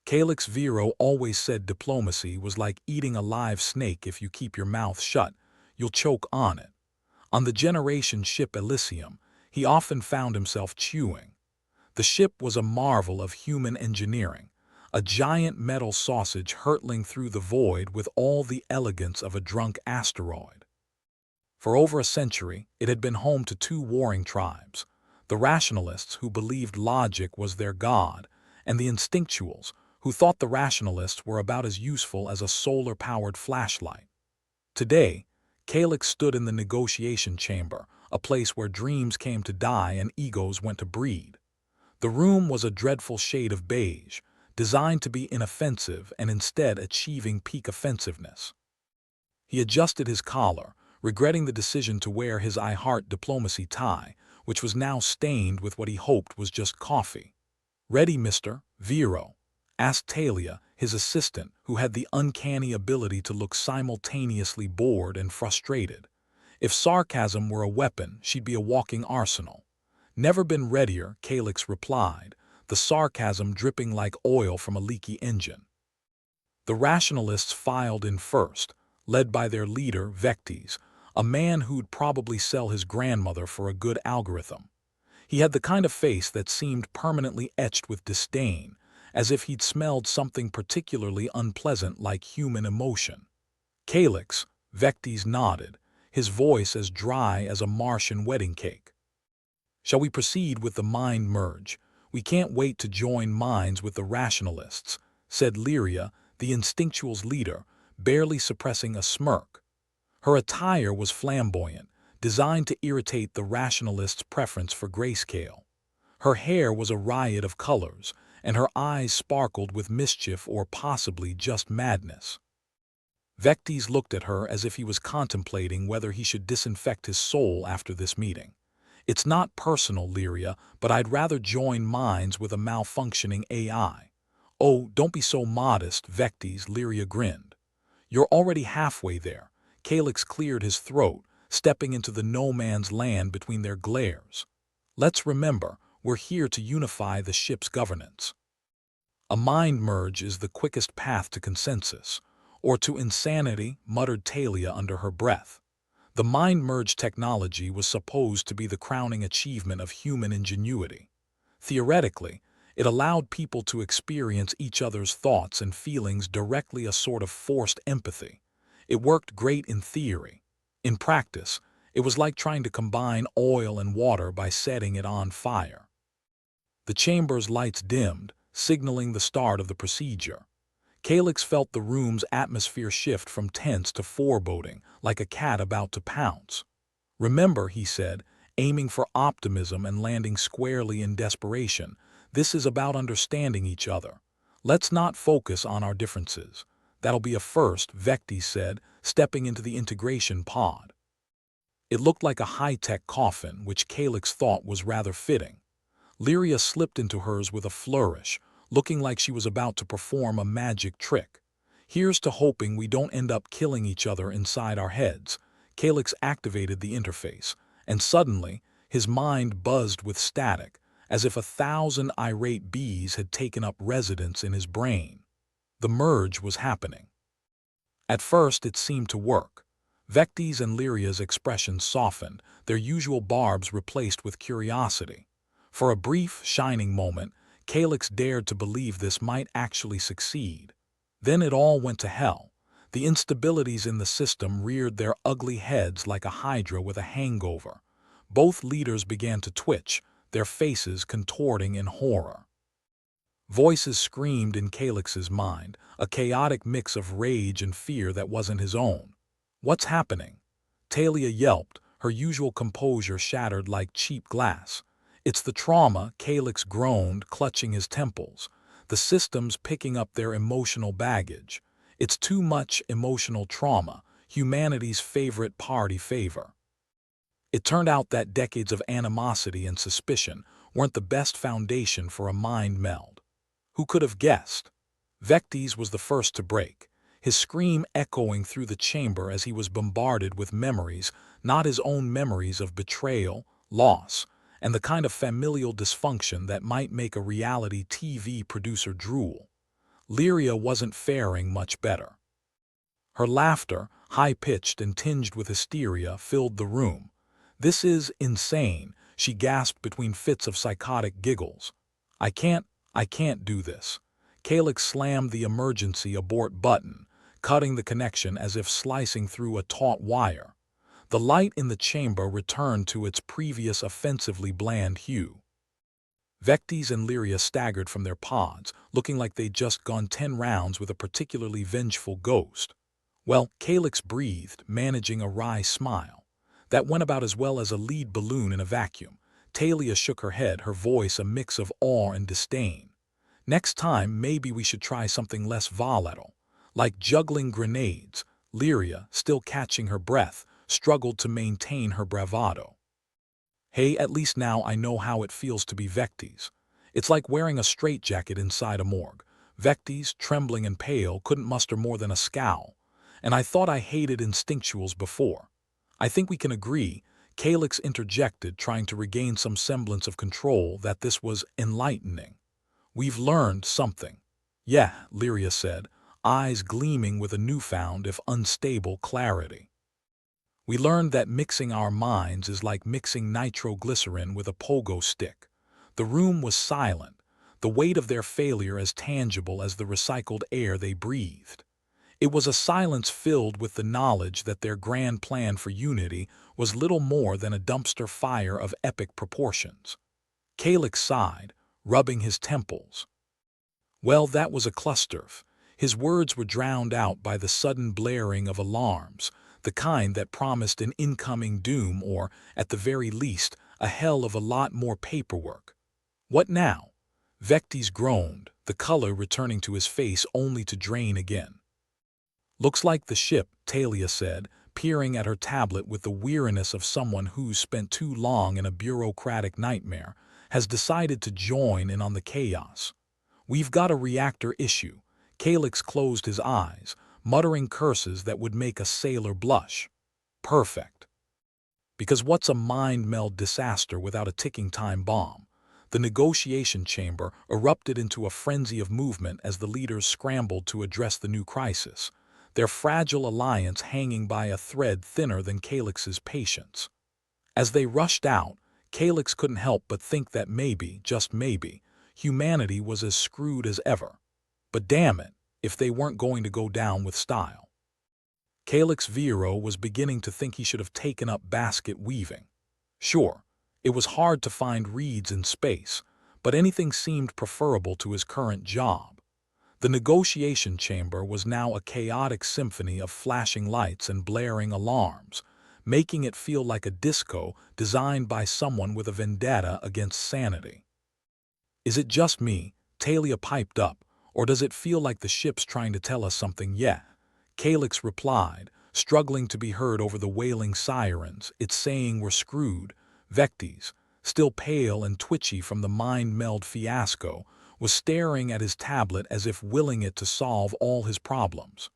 Calix Vero always said diplomacy was like eating a live snake. If you keep your mouth shut, you'll choke on it. On the Generation ship Elysium, he often found himself chewing. The ship was a marvel of human engineering, a giant metal sausage hurtling through the void with all the elegance of a drunk asteroid. For over a century, it had been home to two warring tribes, the rationalists who believed logic was their god, and the instinctuals who thought the rationalists were about as useful as a solar-powered flashlight. Today, Calix stood in the negotiation chamber, a place where dreams came to die and egos went to breed. The room was a dreadful shade of beige, designed to be inoffensive and instead achieving peak offensiveness. He adjusted his collar, regretting the decision to wear his I Heart Diplomacy tie, which was now stained with what he hoped was just coffee. "Ready, Mr. Vero?" asked Talia, his assistant, who had the uncanny ability to look simultaneously bored and frustrated. If sarcasm were a weapon, she'd be a walking arsenal. "Never been readier," Calix replied, the sarcasm dripping like oil from a leaky engine. The rationalists filed in first, led by their leader, Vectes, a man who'd probably sell his grandmother for a good algorithm. He had the kind of face that seemed permanently etched with disdain, as if he'd smelled something particularly unpleasant like human emotion. "Calix," Vectes nodded, his voice as dry as a Martian wedding cake. "Shall we proceed with the mind merge? We can't wait to join minds with the rationalists," said Lyria, the instinctual's leader, barely suppressing a smirk. Her attire was flamboyant, designed to irritate the rationalist's preference for grayscale. Her hair was a riot of colors, and her eyes sparkled with mischief or possibly just madness. Vectes looked at her as if he was contemplating whether he should disinfect his soul after this meeting. "It's not personal, Lyria, but I'd rather join minds with a malfunctioning AI. "Oh, don't be so modest, Vectes," Lyria grinned. "You're already halfway there." Calix cleared his throat, stepping into the no-man's land between their glares. "Let's remember, we're here to unify the ship's governance. A mind merge is the quickest path to consensus, or to insanity," muttered Talia under her breath. The mind merge technology was supposed to be the crowning achievement of human ingenuity. Theoretically, it allowed people to experience each other's thoughts and feelings directly, a sort of forced empathy. It worked great in theory. In practice, it was like trying to combine oil and water by setting it on fire. The chamber's lights dimmed, signaling the start of the procedure. Calix felt the room's atmosphere shift from tense to foreboding, like a cat about to pounce. "Remember," he said, aiming for optimism and landing squarely in desperation, "this is about understanding each other. Let's not focus on our differences." "That'll be a first," Vectes said, stepping into the integration pod. It looked like a high-tech coffin, which Calix thought was rather fitting. Lyria slipped into hers with a flourish, looking like she was about to perform a magic trick. "Here's to hoping we don't end up killing each other inside our heads." Calix activated the interface, and suddenly, his mind buzzed with static, as if 1,000 irate bees had taken up residence in his brain. The merge was happening. At first, it seemed to work. Vectes and Lyria's expressions softened, their usual barbs replaced with curiosity. For a brief, shining moment, Calix dared to believe this might actually succeed. Then it all went to hell. The instabilities in the system reared their ugly heads like a hydra with a hangover. Both leaders began to twitch, their faces contorting in horror. Voices screamed in Calix's mind, a chaotic mix of rage and fear that wasn't his own. "What's happening?" Talia yelped, her usual composure shattered like cheap glass. "It's the trauma," Calix groaned, clutching his temples. "The system's picking up their emotional baggage. It's too much emotional trauma, humanity's favorite party favor." It turned out that decades of animosity and suspicion weren't the best foundation for a mind meld. Who could have guessed? Vectes was the first to break, his scream echoing through the chamber as he was bombarded with memories, not his own memories of betrayal, loss, and the kind of familial dysfunction that might make a reality TV producer drool. Lyria wasn't faring much better. Her laughter, high-pitched and tinged with hysteria, filled the room. "This is insane," she gasped between fits of psychotic giggles. I can't do this." Calyx slammed the emergency abort button, cutting the connection as if slicing through a taut wire. The light in the chamber returned to its previous offensively bland hue. Vectes and Lyria staggered from their pods, looking like they'd just gone 10 rounds with a particularly vengeful ghost. Well, Calyx breathed, managing a wry smile. That went about as well as a lead balloon in a vacuum. Talia shook her head, her voice a mix of awe and disdain. "Next time, maybe we should try something less volatile. Like juggling grenades." Lyria, still catching her breath, struggled to maintain her bravado. "Hey, at least now I know how it feels to be Vectes. It's like wearing a straitjacket inside a morgue." Vectes, trembling and pale, couldn't muster more than a scowl. "And I thought I hated instinctuals before." "I think we can agree," Calyx interjected, trying to regain some semblance of control, "that this was enlightening. We've learned something." "Yeah," Lyria said, eyes gleaming with a newfound, if unstable, clarity. "We learned that mixing our minds is like mixing nitroglycerin with a pogo stick." The room was silent, the weight of their failure as tangible as the recycled air they breathed. It was a silence filled with the knowledge that their grand plan for unity was little more than a dumpster fire of epic proportions. Calyx sighed, rubbing his temples. Well, that was a cluster. His words were drowned out by the sudden blaring of alarms, the kind that promised an incoming doom or, at the very least, a hell of a lot more paperwork. "What now?" Vectes groaned, the color returning to his face only to drain again. "Looks like the ship," Talia said, peering at her tablet with the weariness of someone who's spent too long in a bureaucratic nightmare, "has decided to join in on the chaos. We've got a reactor issue." Calyx closed his eyes, muttering curses that would make a sailor blush. "Perfect. Because what's a mind-meld disaster without a ticking time bomb?" The negotiation chamber erupted into a frenzy of movement as the leaders scrambled to address the new crisis, their fragile alliance hanging by a thread thinner than Calyx's patience. As they rushed out, Calyx couldn't help but think that maybe, just maybe, humanity was as screwed as ever. But damn it, if they weren't going to go down with style. Calyx Vero was beginning to think he should have taken up basket weaving. Sure, it was hard to find reeds in space, but anything seemed preferable to his current job. The negotiation chamber was now a chaotic symphony of flashing lights and blaring alarms, making it feel like a disco designed by someone with a vendetta against sanity. "Is it just me?" Talia piped up, "or does it feel like the ship's trying to tell us something yet?" Calyx replied, struggling to be heard over the wailing sirens. "It's saying we're screwed." Vectes, still pale and twitchy from the mind-meld fiasco, was staring at his tablet as if willing it to solve all his problems.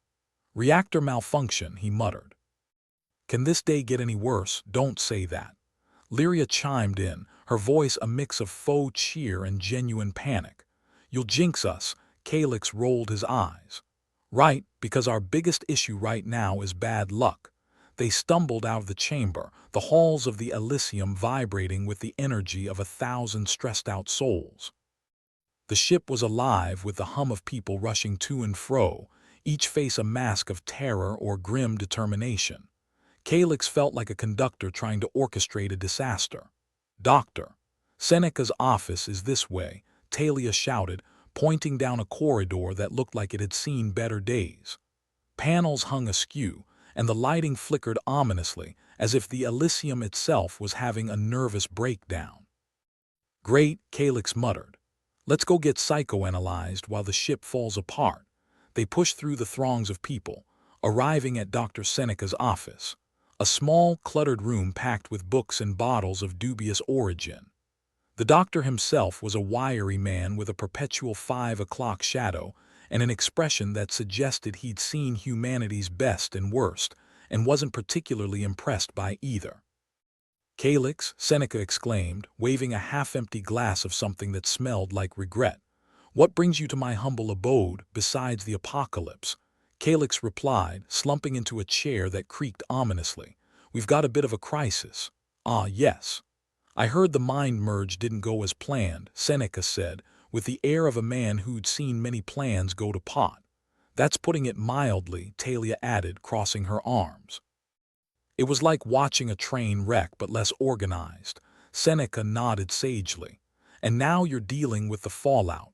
"Reactor malfunction," he muttered. "Can this day get any worse?" "Don't say that." Lyria chimed in, her voice a mix of faux cheer and genuine panic. "You'll jinx us." Calyx rolled his eyes. "Right, because our biggest issue right now is bad luck." They stumbled out of the chamber, the halls of the Elysium vibrating with the energy of 1,000 stressed-out souls. The ship was alive with the hum of people rushing to and fro, each face a mask of terror or grim determination. Calyx felt like a conductor trying to orchestrate a disaster. "Doctor, Seneca's office is this way," Talia shouted, pointing down a corridor that looked like it had seen better days. Panels hung askew, and the lighting flickered ominously, as if the Elysium itself was having a nervous breakdown. "Great," Calyx muttered. "Let's go get psychoanalyzed while the ship falls apart." They pushed through the throngs of people, arriving at Dr. Seneca's office, a small, cluttered room packed with books and bottles of dubious origin. The doctor himself was a wiry man with a perpetual 5 o'clock shadow and an expression that suggested he'd seen humanity's best and worst and wasn't particularly impressed by either. "Calyx," Seneca exclaimed, waving a half-empty glass of something that smelled like regret. "What brings you to my humble abode besides the apocalypse?" Calyx replied, slumping into a chair that creaked ominously. "We've got a bit of a crisis." "Ah, yes. I heard the mind merge didn't go as planned," Seneca said, with the air of a man who'd seen many plans go to pot. "That's putting it mildly," Talia added, crossing her arms. "It was like watching a train wreck but less organized." Seneca nodded sagely. "And now you're dealing with the fallout.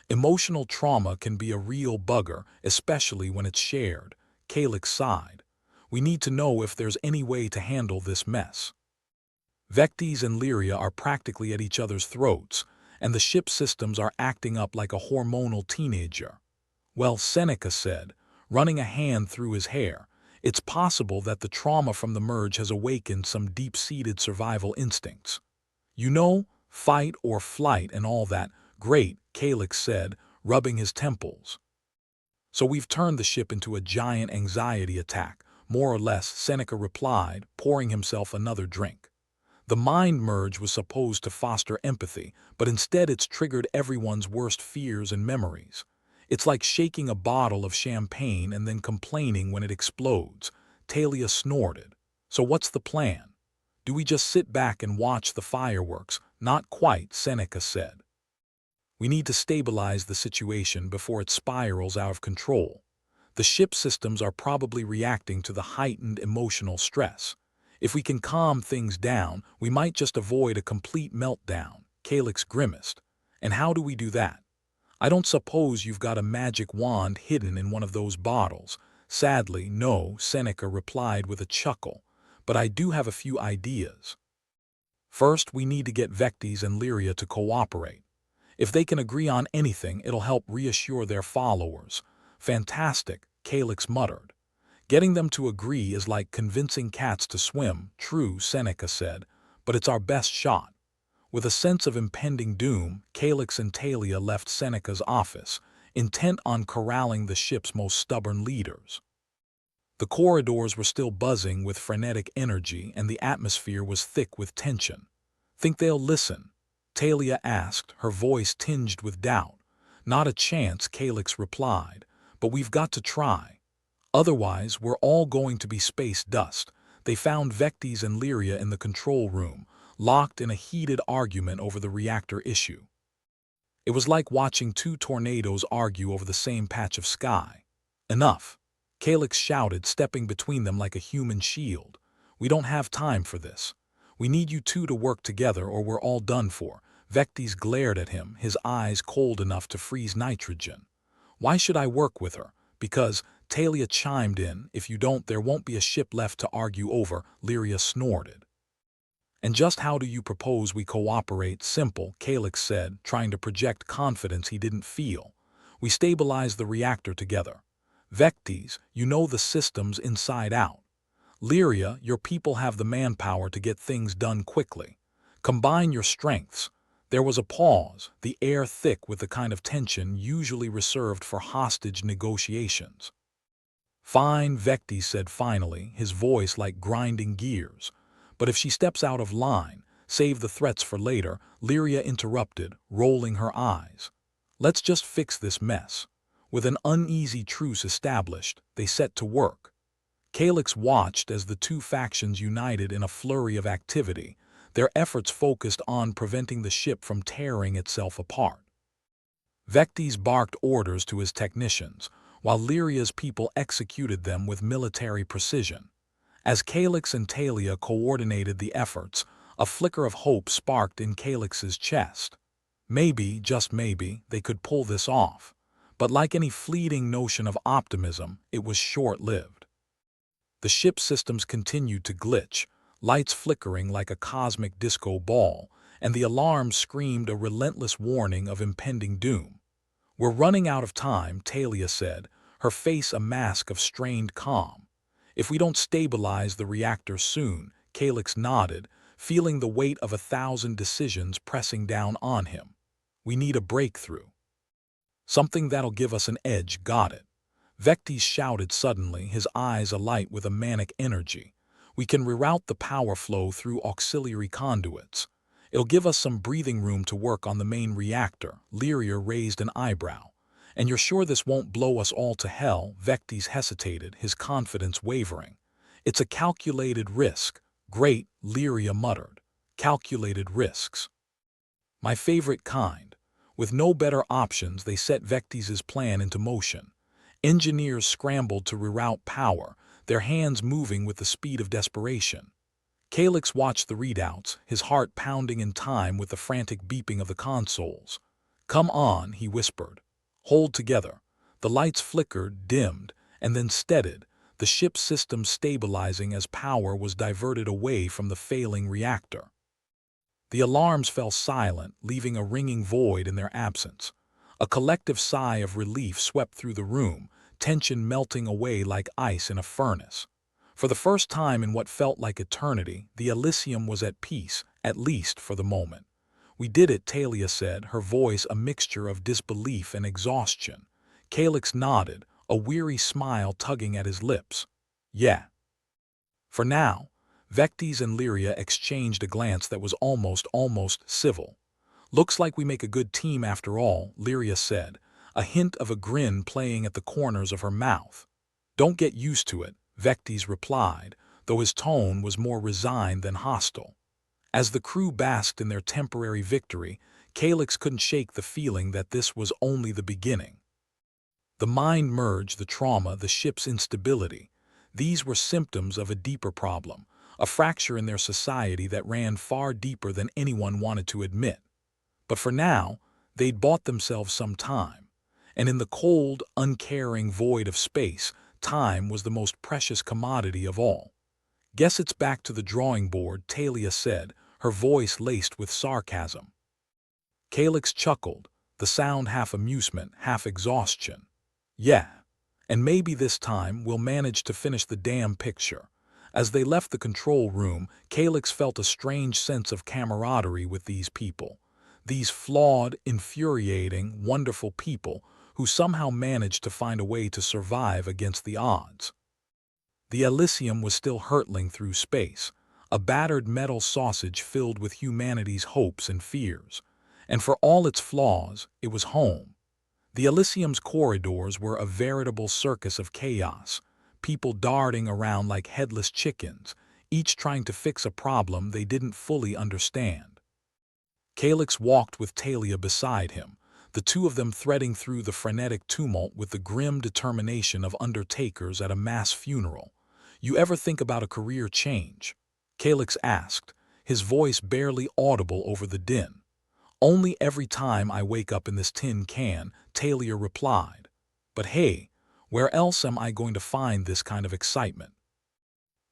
Emotional trauma can be a real bugger, especially when it's shared." Calyx sighed. "We need to know if there's any way to handle this mess." Vectes and Lyria are practically at each other's throats, and the ship systems are acting up like a hormonal teenager. "Well," Seneca said, running a hand through his hair, "it's possible that the trauma from the merge has awakened some deep-seated survival instincts. You know, fight or flight and all that." "Great," Calyx said, rubbing his temples. "So we've turned the ship into a giant anxiety attack." "More or less," Seneca replied, pouring himself another drink. "The mind merge was supposed to foster empathy, but instead it's triggered everyone's worst fears and memories. It's like shaking a bottle of champagne and then complaining when it explodes." Talia snorted. "So what's the plan? Do we just sit back and watch the fireworks?" "Not quite," Seneca said. "We need to stabilize the situation before it spirals out of control. The ship systems are probably reacting to the heightened emotional stress. If we can calm things down, we might just avoid a complete meltdown." Calyx grimaced. "And how do we do that?" "I don't suppose you've got a magic wand hidden in one of those bottles." "Sadly, no," Seneca replied with a chuckle. "But I do have a few ideas. First, we need to get Vectes and Lyria to cooperate. If they can agree on anything, it'll help reassure their followers." "Fantastic," Calyx muttered. "Getting them to agree is like convincing cats to swim." "True," Seneca said, "but it's our best shot." With a sense of impending doom, Calyx and Talia left Seneca's office, intent on corralling the ship's most stubborn leaders. The corridors were still buzzing with frenetic energy, and the atmosphere was thick with tension. "Think they'll listen?" Talia asked, her voice tinged with doubt. "Not a chance," Calyx replied, "but we've got to try. Otherwise, we're all going to be space dust." They found Vectes and Lyria in the control room, locked in a heated argument over the reactor issue. It was like watching two tornadoes argue over the same patch of sky. "Enough," Calyx shouted, stepping between them like a human shield. "We don't have time for this. We need you two to work together or we're all done for." Vectes glared at him, his eyes cold enough to freeze nitrogen. "Why should I work with her?" "Because," Talia chimed in, "if you don't, there won't be a ship left to argue over." Lyria snorted. "And just how do you propose we cooperate?" "Simple," Calyx said, trying to project confidence he didn't feel. "We stabilize the reactor together. Vectes, you know the systems inside out. Lyria, your people have the manpower to get things done quickly. Combine your strengths." There was a pause, the air thick with the kind of tension usually reserved for hostage negotiations. "Fine," Vectes said finally, his voice like grinding gears. "But if she steps out of line, save the threats for later." Lyria interrupted, rolling her eyes. "Let's just fix this mess." With an uneasy truce established, they set to work. Calyx watched as the two factions united in a flurry of activity, their efforts focused on preventing the ship from tearing itself apart. Vectes barked orders to his technicians, while Lyria's people executed them with military precision. As Calyx and Talia coordinated the efforts, a flicker of hope sparked in Calyx's chest. Maybe, just maybe, they could pull this off. But like any fleeting notion of optimism, it was short-lived. The ship systems continued to glitch, lights flickering like a cosmic disco ball, and the alarms screamed a relentless warning of impending doom. "We're running out of time," Talia said, her face a mask of strained calm. "If we don't stabilize the reactor soon." Calyx nodded, feeling the weight of 1,000 decisions pressing down on him. "We need a breakthrough. Something that'll give us an edge." "Got it." Vectes shouted suddenly, his eyes alight with a manic energy. "We can reroute the power flow through auxiliary conduits. It'll give us some breathing room to work on the main reactor. Lyria raised an eyebrow. And you're sure this won't blow us all to hell? Vectes hesitated, his confidence wavering. It's a calculated risk. Great, Lyria muttered. Calculated risks. My favorite kind. With no better options, they set Vectes' plan into motion. Engineers scrambled to reroute power, their hands moving with the speed of desperation. Calyx watched the readouts, his heart pounding in time with the frantic beeping of the consoles. "Come on," he whispered. "Hold together." The lights flickered, dimmed, and then steadied, the ship's system stabilizing as power was diverted away from the failing reactor. The alarms fell silent, leaving a ringing void in their absence. A collective sigh of relief swept through the room, tension melting away like ice in a furnace. For the first time in what felt like eternity, the Elysium was at peace, at least for the moment. "We did it," Talia said, her voice a mixture of disbelief and exhaustion. Calyx nodded, a weary smile tugging at his lips. "Yeah." For now. Vectes and Lyria exchanged a glance that was almost civil. "Looks like we make a good team after all," Lyria said, a hint of a grin playing at the corners of her mouth. "Don't get used to it," Vectes replied, though his tone was more resigned than hostile. As the crew basked in their temporary victory, Calyx couldn't shake the feeling that this was only the beginning. The mind merge, the trauma, the ship's instability, these were symptoms of a deeper problem, a fracture in their society that ran far deeper than anyone wanted to admit. But for now, they'd bought themselves some time. And in the cold, uncaring void of space, time was the most precious commodity of all. "Guess it's back to the drawing board," Talia said, her voice laced with sarcasm. Calyx chuckled, the sound half amusement, half exhaustion. "Yeah. And maybe this time we'll manage to finish the damn picture." As they left the control room, Calyx felt a strange sense of camaraderie with these people. These flawed, infuriating, wonderful people who somehow managed to find a way to survive against the odds. The Elysium was still hurtling through space, a battered metal sausage filled with humanity's hopes and fears. And for all its flaws, it was home. The Elysium's corridors were a veritable circus of chaos, people darting around like headless chickens, each trying to fix a problem they didn't fully understand. Calyx walked with Talia beside him, the two of them threading through the frenetic tumult with the grim determination of undertakers at a mass funeral. "You ever think about a career change?" Calyx asked, his voice barely audible over the din. "Only every time I wake up in this tin can," Talia replied. "But hey, where else am I going to find this kind of excitement?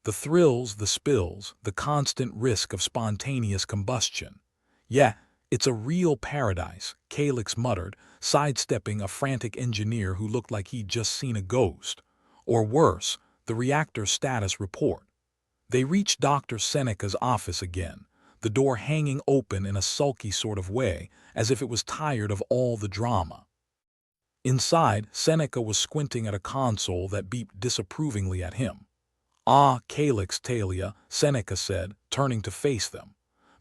The thrills, the spills, the constant risk of spontaneous combustion. Yeah, it's a real paradise," Calyx muttered, sidestepping a frantic engineer who looked like he'd just seen a ghost. Or worse, the reactor status report. They reached Dr. Seneca's office again, the door hanging open in a sulky sort of way, as if it was tired of all the drama. Inside, Seneca was squinting at a console that beeped disapprovingly at him. "Ah, Calyx, Talia," Seneca said, turning to face them.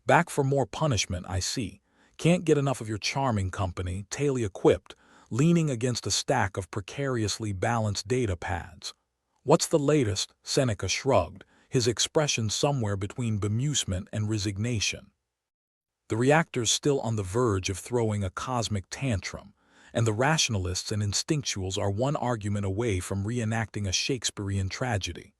"Back for more punishment, I see. Can't get enough of your charming company," Talia quipped, leaning against a stack of precariously balanced data pads. "What's the latest?" Seneca shrugged, his expression somewhere between bemusement and resignation. "The reactor's still on the verge of throwing a cosmic tantrum, and the rationalists and instinctuals are one argument away from reenacting a Shakespearean tragedy.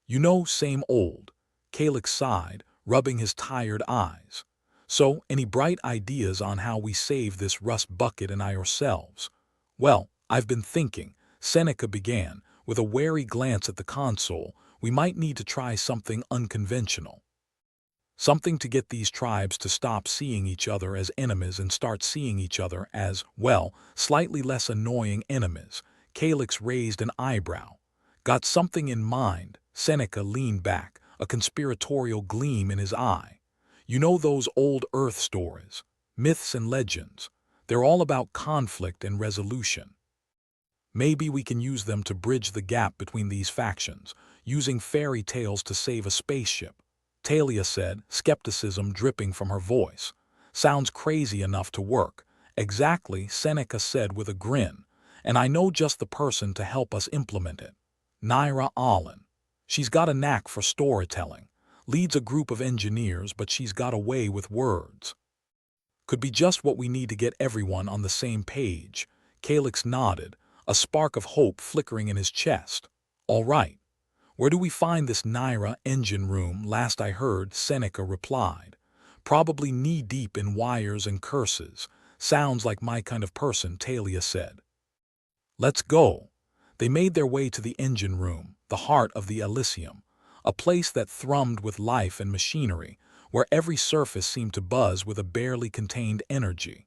You know, same old." Calyx sighed, rubbing his tired eyes. "So, any bright ideas on how we save this rust bucket and ourselves?" "Well, I've been thinking," Seneca began, with a wary glance at the console. "We might need to try something unconventional. Something to get these tribes to stop seeing each other as enemies and start seeing each other as, well, slightly less annoying enemies." Calyx raised an eyebrow. "Got something in mind?" Seneca leaned back, a conspiratorial gleam in his eye. "You know those old Earth stories, myths and legends? They're all about conflict and resolution. Maybe we can use them to bridge the gap between these factions, using fairy tales to save a spaceship." Talia said, skepticism dripping from her voice. Sounds crazy enough to work. Exactly, Seneca said with a grin. And I know just the person to help us implement it. Naira Allen. She's got a knack for storytelling. Leads a group of engineers, but she's got a way with words. Could be just what we need to get everyone on the same page. Calix nodded, a spark of hope flickering in his chest. All right. Where do we find this Naira engine room? Last I heard, Seneca replied. Probably knee-deep in wires and curses. Sounds like my kind of person, Talia said. Let's go. They made their way to the engine room, the heart of the Elysium, a place that thrummed with life and machinery, where every surface seemed to buzz with a barely contained energy.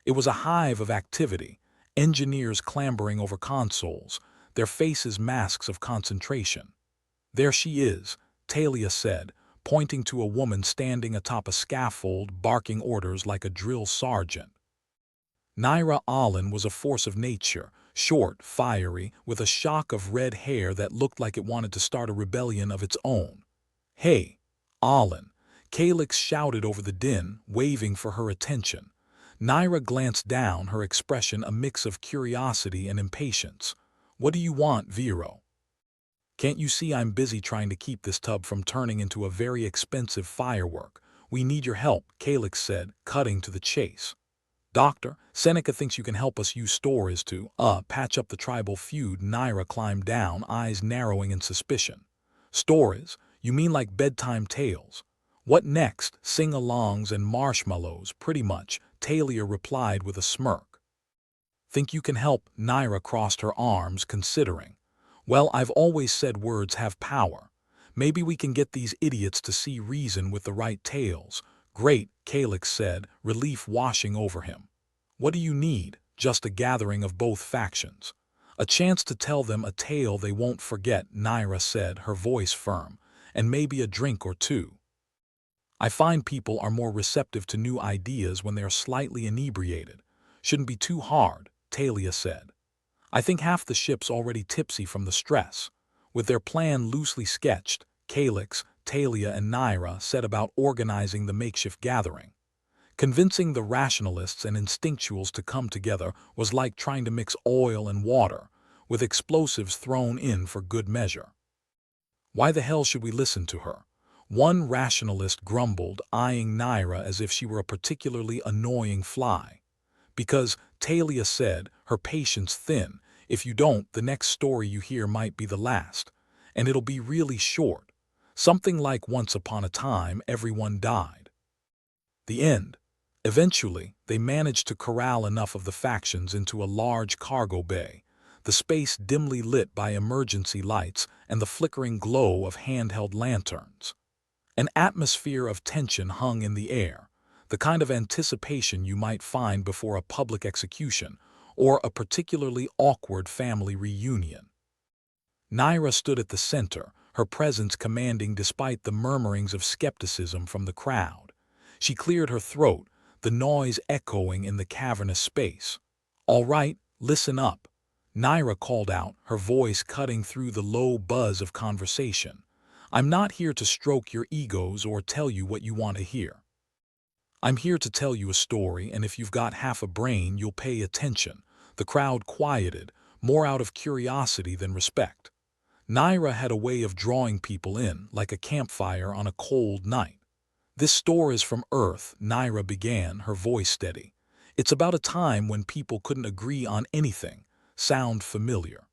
It was a hive of activity, engineers clambering over consoles, their faces masks of concentration. There she is, Talia said, pointing to a woman standing atop a scaffold barking orders like a drill sergeant. Naira Allen was a force of nature, short, fiery, with a shock of red hair that looked like it wanted to start a rebellion of its own. Hey, Allen, Calix shouted over the din, waving for her attention. Naira glanced down, her expression a mix of curiosity and impatience. What do you want, Vero? Can't you see I'm busy trying to keep this tub from turning into a very expensive firework? We need your help, Calix said, cutting to the chase. Doctor, Seneca thinks you can help us use stories to, patch up the tribal feud. Naira climbed down, eyes narrowing in suspicion. Stories? You mean like bedtime tales? What next? Sing-alongs and marshmallows, pretty much, Talia replied with a smirk. Think you can help? Naira crossed her arms, considering. Well, I've always said words have power. Maybe we can get these idiots to see reason with the right tales. Great, Calix said, relief washing over him. What do you need? Just a gathering of both factions. A chance to tell them a tale they won't forget, Naira said, her voice firm, and maybe a drink or two. I find people are more receptive to new ideas when they are slightly inebriated. Shouldn't be too hard, Talia said. I think half the ship's already tipsy from the stress. With their plan loosely sketched, Calix, Talia, and Naira set about organizing the makeshift gathering. Convincing the rationalists and instinctuals to come together was like trying to mix oil and water, with explosives thrown in for good measure. Why the hell should we listen to her? One rationalist grumbled, eyeing Naira as if she were a particularly annoying fly. Because, Talia said, her patience thin, if you don't, the next story you hear might be the last. And it'll be really short. Something like Once Upon a Time, Everyone Died. The end. Eventually, they managed to corral enough of the factions into a large cargo bay, the space dimly lit by emergency lights and the flickering glow of handheld lanterns. An atmosphere of tension hung in the air, the kind of anticipation you might find before a public execution or a particularly awkward family reunion. Naira stood at the center, her presence commanding despite the murmurings of skepticism from the crowd. She cleared her throat, the noise echoing in the cavernous space. All right, listen up, Naira called out, her voice cutting through the low buzz of conversation. I'm not here to stroke your egos or tell you what you want to hear. I'm here to tell you a story, and if you've got half a brain, you'll pay attention. The crowd quieted, more out of curiosity than respect. Naira had a way of drawing people in, like a campfire on a cold night. This story is from Earth, Naira began, her voice steady. It's about a time when people couldn't agree on anything. Sound familiar?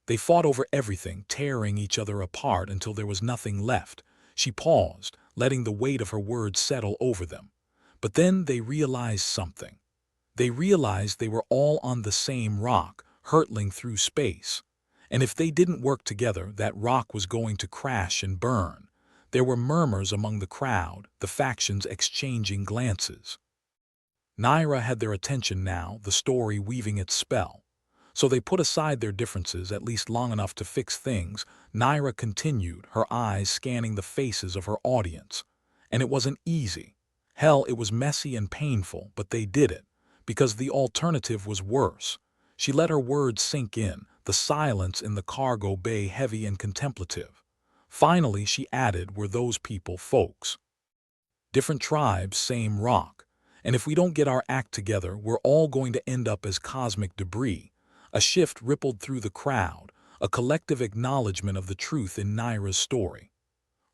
They fought over everything, tearing each other apart until there was nothing left. She paused, letting the weight of her words settle over them. But then they realized something. They realized they were all on the same rock, hurtling through space. And if they didn't work together, that rock was going to crash and burn. There were murmurs among the crowd, the factions exchanging glances. Naira had their attention now, the story weaving its spell. So they put aside their differences at least long enough to fix things. Naira continued, her eyes scanning the faces of her audience. And it wasn't easy. Hell, it was messy and painful, but they did it. Because the alternative was worse. She let her words sink in, the silence in the cargo bay heavy and contemplative. Finally, she added, were those people folks? Different tribes, same rock. And if we don't get our act together, we're all going to end up as cosmic debris. A shift rippled through the crowd, a collective acknowledgement of the truth in Naira's story.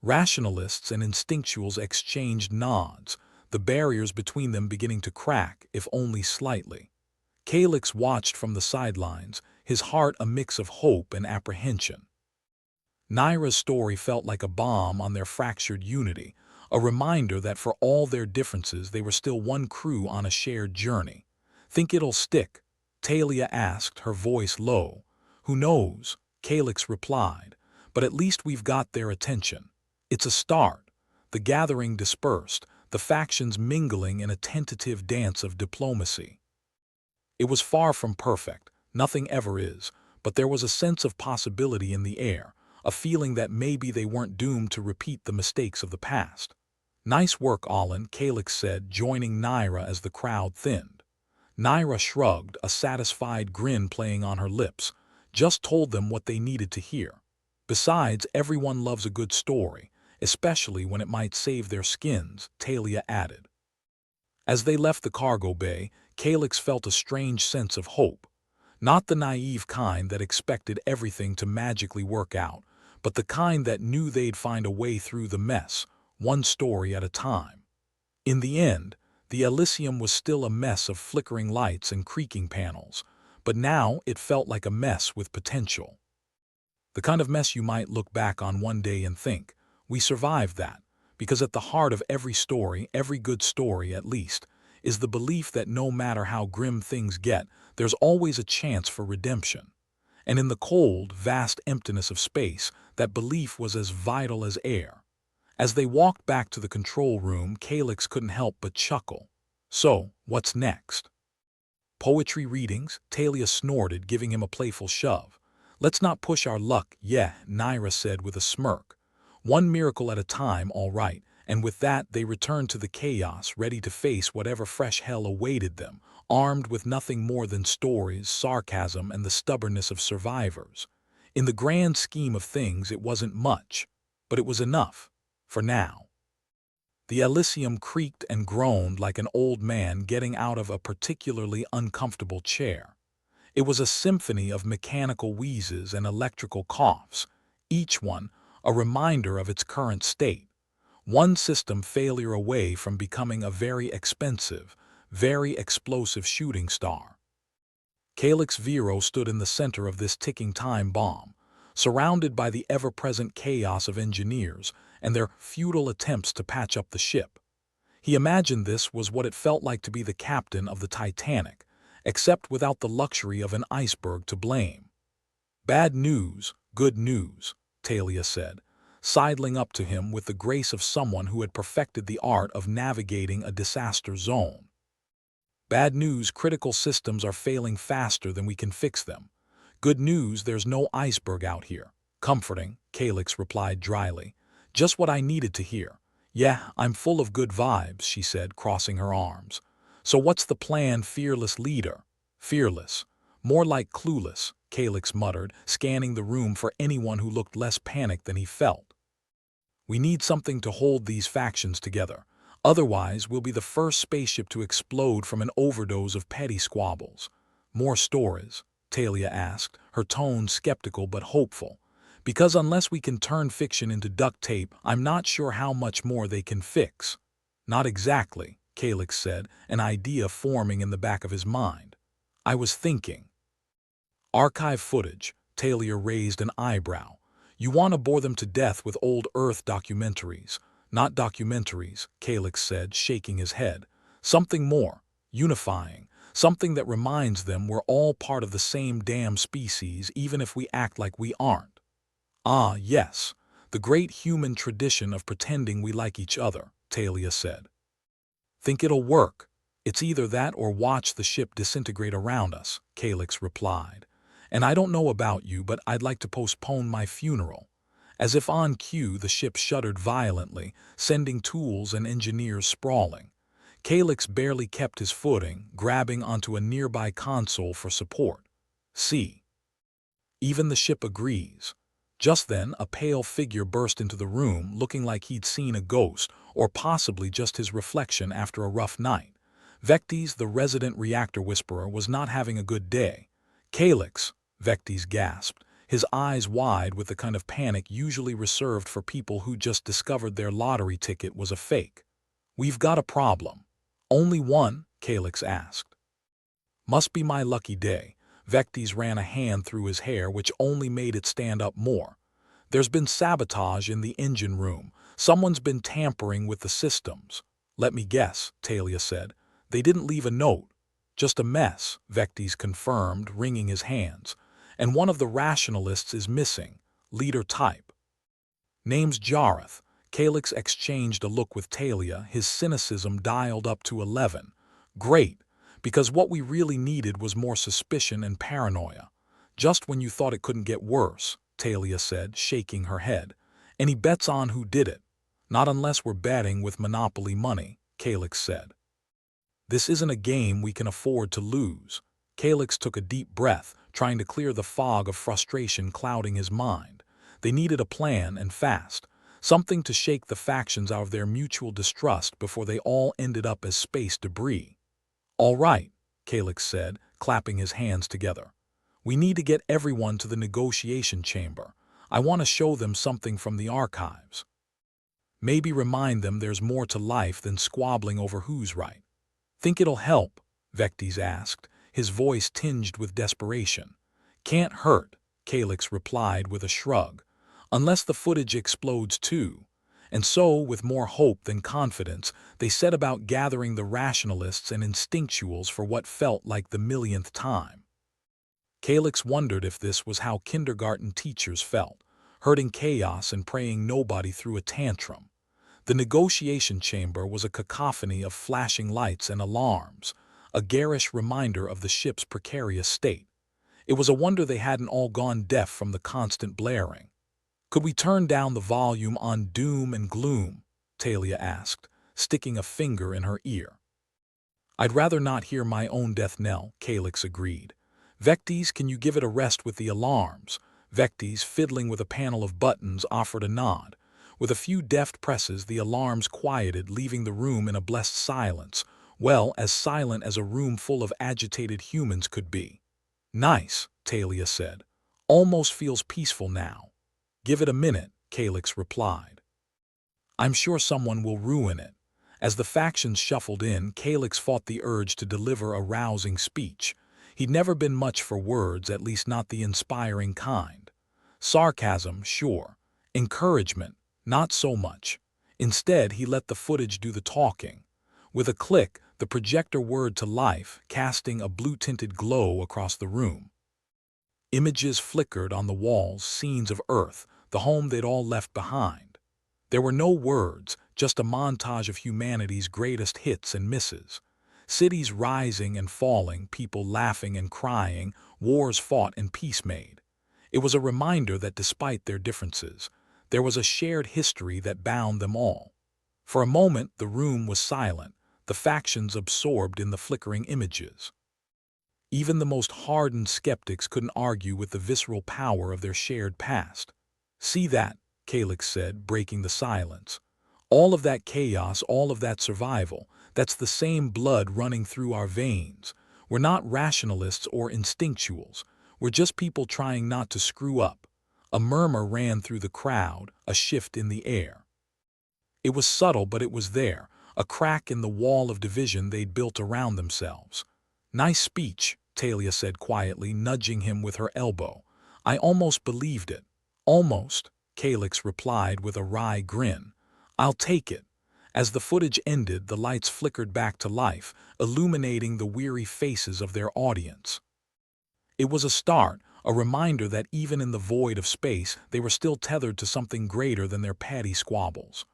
Rationalists and instinctuals exchanged nods, the barriers between them beginning to crack, if only slightly. Calix watched from the sidelines, his heart a mix of hope and apprehension. Naira's story felt like a balm on their fractured unity, a reminder that for all their differences they were still one crew on a shared journey. Think it'll stick? Talia asked, her voice low. Who knows? Calix replied, but at least we've got their attention. It's a start. The gathering dispersed, the factions mingling in a tentative dance of diplomacy. It was far from perfect, nothing ever is, but there was a sense of possibility in the air, a feeling that maybe they weren't doomed to repeat the mistakes of the past. Nice work, Alan, Calix said, joining Naira as the crowd thinned. Naira shrugged, a satisfied grin playing on her lips. Just told them what they needed to hear. Besides, everyone loves a good story, especially when it might save their skins, Talia added. As they left the cargo bay, Calix felt a strange sense of hope. Not the naive kind that expected everything to magically work out, but the kind that knew they'd find a way through the mess, one story at a time. In the end, the Elysium was still a mess of flickering lights and creaking panels, but now it felt like a mess with potential. The kind of mess you might look back on one day and think, we survived that, because at the heart of every story, every good story at least, is the belief that no matter how grim things get, there's always a chance for redemption. And in the cold, vast emptiness of space, that belief was as vital as air. As they walked back to the control room, Calix couldn't help but chuckle. So, what's next? Poetry readings? Talia snorted, giving him a playful shove. Let's not push our luck, yeah, Naira said with a smirk. One miracle at a time, all right, and with that they returned to the chaos, ready to face whatever fresh hell awaited them, armed with nothing more than stories, sarcasm, and the stubbornness of survivors. In the grand scheme of things, it wasn't much, but it was enough, for now. The Elysium creaked and groaned like an old man getting out of a particularly uncomfortable chair. It was a symphony of mechanical wheezes and electrical coughs, each one a reminder of its current state. One system failure away from becoming a very expensive, very explosive shooting star. Calix Vero stood in the center of this ticking time bomb, surrounded by the ever-present chaos of engineers and their futile attempts to patch up the ship. He imagined this was what it felt like to be the captain of the Titanic, except without the luxury of an iceberg to blame. Bad news, good news, Talia said, sidling up to him with the grace of someone who had perfected the art of navigating a disaster zone. Bad news, critical systems are failing faster than we can fix them. Good news, there's no iceberg out here. Comforting, Calix replied dryly. Just what I needed to hear. Yeah, I'm full of good vibes, she said, crossing her arms. So what's the plan, fearless leader? Fearless. More like clueless, Calix muttered, scanning the room for anyone who looked less panicked than he felt. We need something to hold these factions together. Otherwise, we'll be the first spaceship to explode from an overdose of petty squabbles. More stories, Talia asked, her tone skeptical but hopeful. Because unless we can turn fiction into duct tape, I'm not sure how much more they can fix. Not exactly, Calix said, an idea forming in the back of his mind. I was thinking. Archive footage, Talia raised an eyebrow. You want to bore them to death with old Earth documentaries. Not documentaries, Calix said, shaking his head. Something more, unifying, something that reminds them we're all part of the same damn species even if we act like we aren't. Ah, yes, the great human tradition of pretending we like each other, Talia said. Think it'll work? It's either that or watch the ship disintegrate around us, Calix replied. And I don't know about you, but I'd like to postpone my funeral. As if on cue, the ship shuddered violently, sending tools and engineers sprawling. Calix barely kept his footing, grabbing onto a nearby console for support. See. Even the ship agrees. Just then, a pale figure burst into the room, looking like he'd seen a ghost, or possibly just his reflection after a rough night. Vectes, the resident reactor whisperer, was not having a good day. "Calyx," Vectes gasped, his eyes wide with the kind of panic usually reserved for people who just discovered their lottery ticket was a fake. "We've got a problem." "Only one?" Calyx asked. "Must be my lucky day." Vectes ran a hand through his hair, which only made it stand up more. "There's been sabotage in the engine room. Someone's been tampering with the systems." "Let me guess," Talia said. "They didn't leave a note." "Just a mess," Vectes confirmed, wringing his hands. "And one of the rationalists is missing. Leader type. Name's Jareth." Calyx exchanged a look with Talia, his cynicism dialed up to 11. "Great, because what we really needed was more suspicion and paranoia." "Just when you thought it couldn't get worse," Talia said, shaking her head. "Any bets on who did it?" "Not unless we're betting with Monopoly money," Calyx said. "This isn't a game we can afford to lose." Calyx took a deep breath, trying to clear the fog of frustration clouding his mind. They needed a plan, and fast. Something to shake the factions out of their mutual distrust before they all ended up as space debris. "All right," Calyx said, clapping his hands together. "We need to get everyone to the negotiation chamber. I want to show them something from the archives. Maybe remind them there's more to life than squabbling over who's right." "Think it'll help?" Vectes asked, his voice tinged with desperation. "Can't hurt," Calyx replied with a shrug. "Unless the footage explodes too." And so, with more hope than confidence, they set about gathering the rationalists and instinctuals for what felt like the millionth time. Calyx wondered if this was how kindergarten teachers felt, herding chaos and praying nobody threw a tantrum. The negotiation chamber was a cacophony of flashing lights and alarms, a garish reminder of the ship's precarious state. It was a wonder they hadn't all gone deaf from the constant blaring. "Could we turn down the volume on doom and gloom?" Talia asked, sticking a finger in her ear. "I'd rather not hear my own death knell," Calyx agreed. "Vectes, can you give it a rest with the alarms?" Vectes, fiddling with a panel of buttons, offered a nod. With a few deft presses, the alarms quieted, leaving the room in a blessed silence, well, as silent as a room full of agitated humans could be. "Nice," Talia said. "Almost feels peaceful now." "Give it a minute," Calyx replied. "I'm sure someone will ruin it." As the factions shuffled in, Calyx fought the urge to deliver a rousing speech. He'd never been much for words, at least not the inspiring kind. Sarcasm, sure. Encouragement, not so much. Instead, he let the footage do the talking. With a click, the projector whirred to life, casting a blue-tinted glow across the room. Images flickered on the walls, scenes of Earth, the home they'd all left behind. There were no words, just a montage of humanity's greatest hits and misses. Cities rising and falling, people laughing and crying, wars fought and peace made. It was a reminder that despite their differences, there was a shared history that bound them all. For a moment, the room was silent, the factions absorbed in the flickering images. Even the most hardened skeptics couldn't argue with the visceral power of their shared past. "See that," Calyx said, breaking the silence. "All of that chaos, all of that survival, that's the same blood running through our veins. We're not rationalists or instinctuals. We're just people trying not to screw up." A murmur ran through the crowd, a shift in the air. It was subtle, but it was there, a crack in the wall of division they'd built around themselves. "Nice speech," Talia said quietly, nudging him with her elbow. "I almost believed it." "Almost," Calyx replied with a wry grin. "I'll take it." As the footage ended, the lights flickered back to life, illuminating the weary faces of their audience. It was a start, a reminder that even in the void of space, they were still tethered to something greater than their petty squabbles.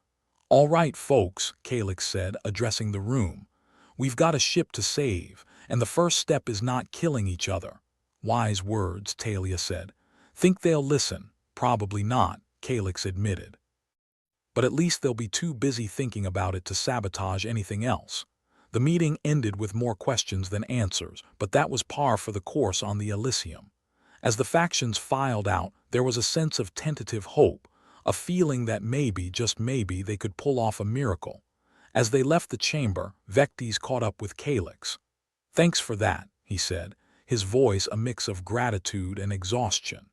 "All right, folks," Calyx said, addressing the room. "We've got a ship to save, and the first step is not killing each other." "Wise words," Talia said. "Think they'll listen?" "Probably not," Calyx admitted. "But at least they'll be too busy thinking about it to sabotage anything else." The meeting ended with more questions than answers, but that was par for the course on the Elysium. As the factions filed out, there was a sense of tentative hope, a feeling that maybe, just maybe, they could pull off a miracle. As they left the chamber, Vectes caught up with Calyx. "Thanks for that," he said, his voice a mix of gratitude and exhaustion.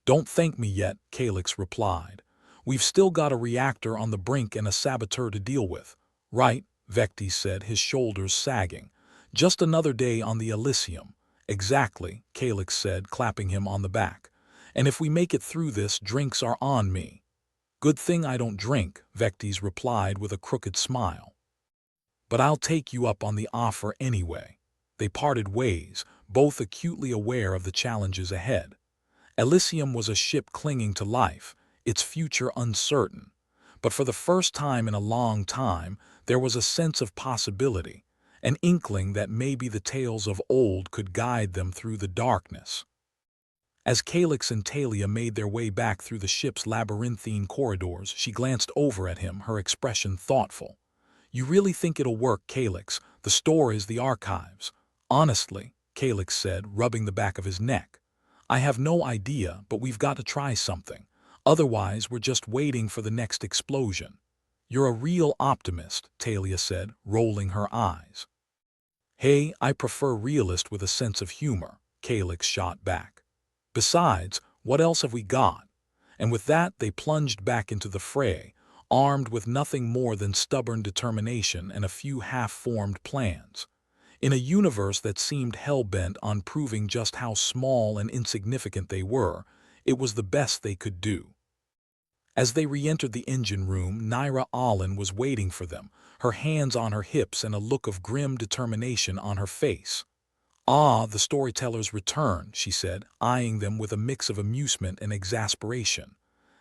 "Don't thank me yet," Calyx replied. "We've still got a reactor on the brink and a saboteur to deal with." "Right," Vectes said, his shoulders sagging. "Just another day on the Elysium." "Exactly," Calyx said, clapping him on the back. "And if we make it through this, drinks are on me." "Good thing I don't drink," Vectes replied with a crooked smile. "But I'll take you up on the offer anyway." They parted ways, both acutely aware of the challenges ahead. Elysium was a ship clinging to life, its future uncertain. But for the first time in a long time, there was a sense of possibility, an inkling that maybe the tales of old could guide them through the darkness. As Calyx and Talia made their way back through the ship's labyrinthine corridors, she glanced over at him, her expression thoughtful. "You really think it'll work, Calyx? The stories, the archives." "Honestly," Calyx said, rubbing the back of his neck, "I have no idea, but we've got to try something. Otherwise, we're just waiting for the next explosion." "You're a real optimist," Talia said, rolling her eyes. "Hey, I prefer realist with a sense of humor," Calyx shot back. "Besides, what else have we got?" And with that, they plunged back into the fray, armed with nothing more than stubborn determination and a few half-formed plans. In a universe that seemed hell-bent on proving just how small and insignificant they were, it was the best they could do. As they re-entered the engine room, Naira Allen was waiting for them, her hands on her hips and a look of grim determination on her face. "Ah, the storyteller's return," she said, eyeing them with a mix of amusement and exasperation.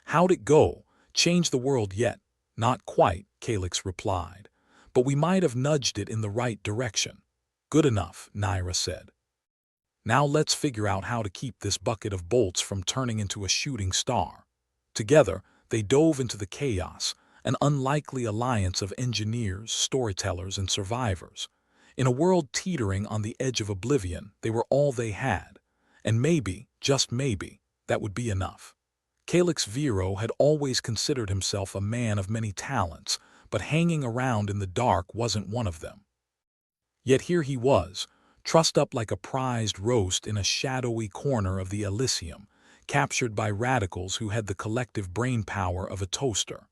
"How'd it go? Change the world yet?" "Not quite," Calyx replied, "but we might have nudged it in the right direction." "Good enough," Naira said. "Now let's figure out how to keep this bucket of bolts from turning into a shooting star." Together, they dove into the chaos, an unlikely alliance of engineers, storytellers, and survivors. In a world teetering on the edge of oblivion, they were all they had. And maybe, just maybe, that would be enough. Calyx Vero had always considered himself a man of many talents, but hanging around in the dark wasn't one of them. Yet here he was, trussed up like a prized roast in a shadowy corner of the Elysium, captured by radicals who had the collective brain power of a toaster.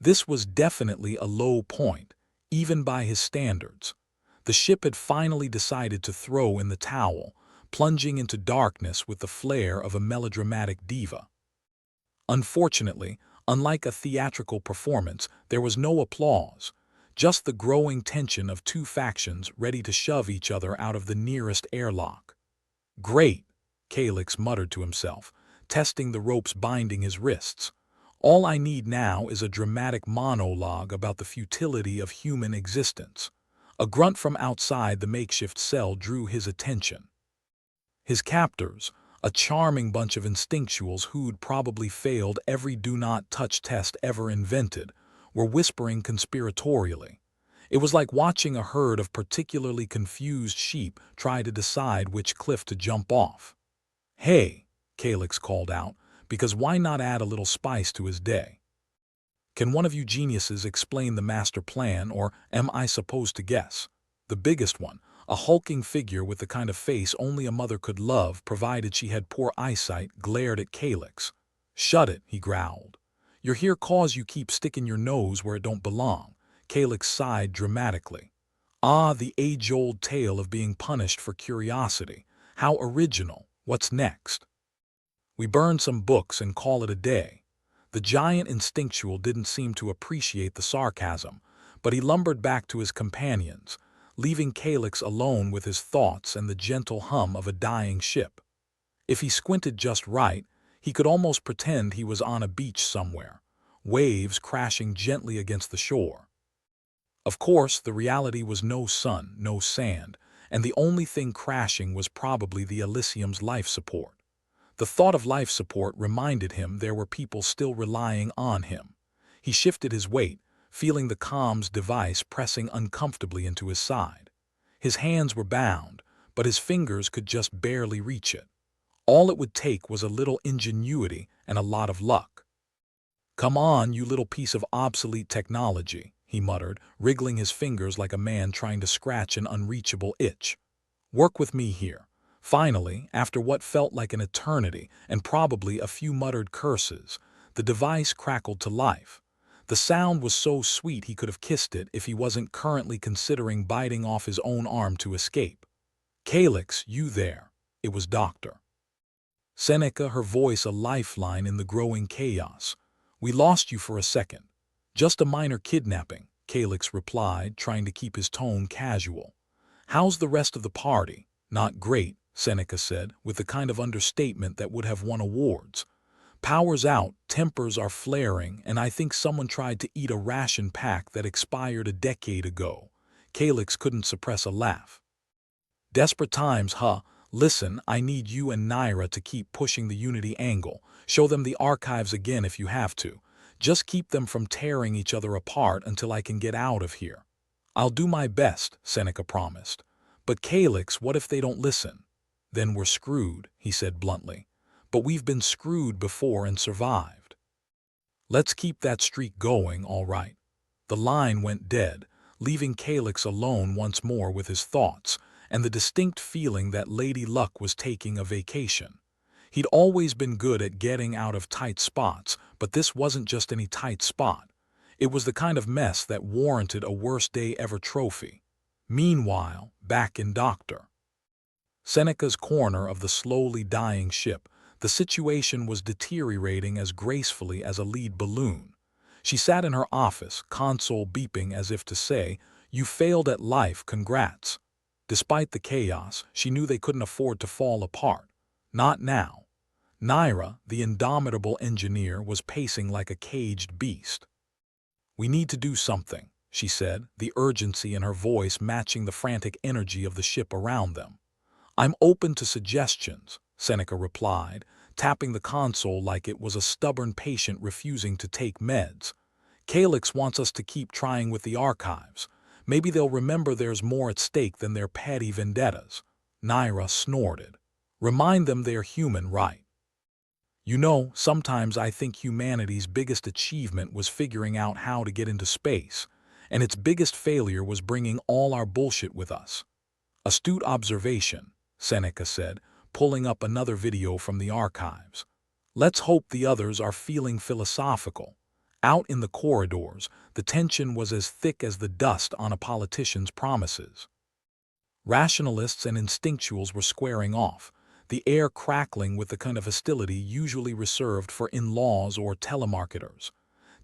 This was definitely a low point, even by his standards. The ship had finally decided to throw in the towel, plunging into darkness with the flair of a melodramatic diva. Unfortunately, unlike a theatrical performance, there was no applause, just the growing tension of two factions ready to shove each other out of the nearest airlock. "Great," Calyx muttered to himself, testing the ropes binding his wrists. "All I need now is a dramatic monologue about the futility of human existence." A grunt from outside the makeshift cell drew his attention. His captors, a charming bunch of instinctuals who'd probably failed every do-not-touch test ever invented, were whispering conspiratorially. It was like watching a herd of particularly confused sheep try to decide which cliff to jump off. "Hey," Calyx called out, because why not add a little spice to his day? "Can one of you geniuses explain the master plan, or am I supposed to guess?" The biggest one, a hulking figure with the kind of face only a mother could love provided she had poor eyesight, glared at Calyx. "Shut it," he growled. "You're here 'cause you keep sticking your nose where it don't belong." Calyx sighed dramatically. "Ah, the age-old tale of being punished for curiosity. How original. What's next?" "We burn some books and call it a day." The giant instinctual didn't seem to appreciate the sarcasm, but he lumbered back to his companions, leaving Calyx alone with his thoughts and the gentle hum of a dying ship. If he squinted just right, he could almost pretend he was on a beach somewhere, waves crashing gently against the shore. Of course, the reality was no sun, no sand, and the only thing crashing was probably the Elysium's life support. The thought of life support reminded him there were people still relying on him. He shifted his weight, feeling the comms device pressing uncomfortably into his side. His hands were bound, but his fingers could just barely reach it. All it would take was a little ingenuity and a lot of luck. "Come on, you little piece of obsolete technology," he muttered, wriggling his fingers like a man trying to scratch an unreachable itch. "Work with me here." Finally, after what felt like an eternity and probably a few muttered curses, the device crackled to life. The sound was so sweet he could have kissed it if he wasn't currently considering biting off his own arm to escape. "Calyx, you there?" It was Dr. Seneca, her voice a lifeline in the growing chaos. "We lost you for a second." "Just a minor kidnapping," Calyx replied, trying to keep his tone casual. "How's the rest of the party?" "Not great," Seneca said, with the kind of understatement that would have won awards. "Power's out, tempers are flaring, and I think someone tried to eat a ration pack that expired a decade ago." Calyx couldn't suppress a laugh. "Desperate times, huh? Listen, I need you and Naira to keep pushing the Unity angle. Show them the archives again if you have to. Just keep them from tearing each other apart until I can get out of here." "I'll do my best," Seneca promised. "But Calyx, what if they don't listen?" "Then we're screwed," he said bluntly. "But we've been screwed before and survived." "Let's keep that streak going, all right." The line went dead, leaving Calyx alone once more with his thoughts and the distinct feeling that Lady Luck was taking a vacation. He'd always been good at getting out of tight spots, but this wasn't just any tight spot. It was the kind of mess that warranted a worst day ever trophy. Meanwhile, back in Dr. Seneca's corner of the slowly dying ship, the situation was deteriorating as gracefully as a lead balloon. She sat in her office, console beeping as if to say, "You failed at life, congrats." Despite the chaos, she knew they couldn't afford to fall apart. Not now. Naira, the indomitable engineer, was pacing like a caged beast. "We need to do something," she said, the urgency in her voice matching the frantic energy of the ship around them. "I'm open to suggestions," Seneca replied, tapping the console like it was a stubborn patient refusing to take meds. "Calyx wants us to keep trying with the archives. Maybe they'll remember there's more at stake than their petty vendettas." Naira snorted. "Remind them they're human, right? You know, sometimes I think humanity's biggest achievement was figuring out how to get into space, and its biggest failure was bringing all our bullshit with us." "Astute observation," Seneca said, pulling up another video from the archives. "Let's hope the others are feeling philosophical." Out in the corridors, the tension was as thick as the dust on a politician's promises. Rationalists and instinctuals were squaring off, the air crackling with the kind of hostility usually reserved for in-laws or telemarketers.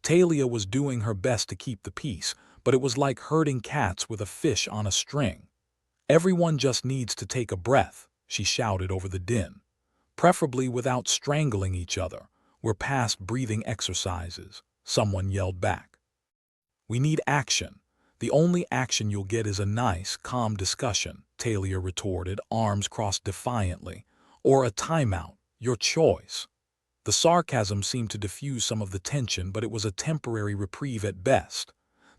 Talia was doing her best to keep the peace, but it was like herding cats with a fish on a string. "Everyone just needs to take a breath," she shouted over the din. "Preferably without strangling each other. We're past breathing exercises," someone yelled back. "We need action. The only action you'll get is a nice, calm discussion," Talia retorted, arms crossed defiantly. "Or a timeout, your choice." The sarcasm seemed to diffuse some of the tension, but it was a temporary reprieve at best.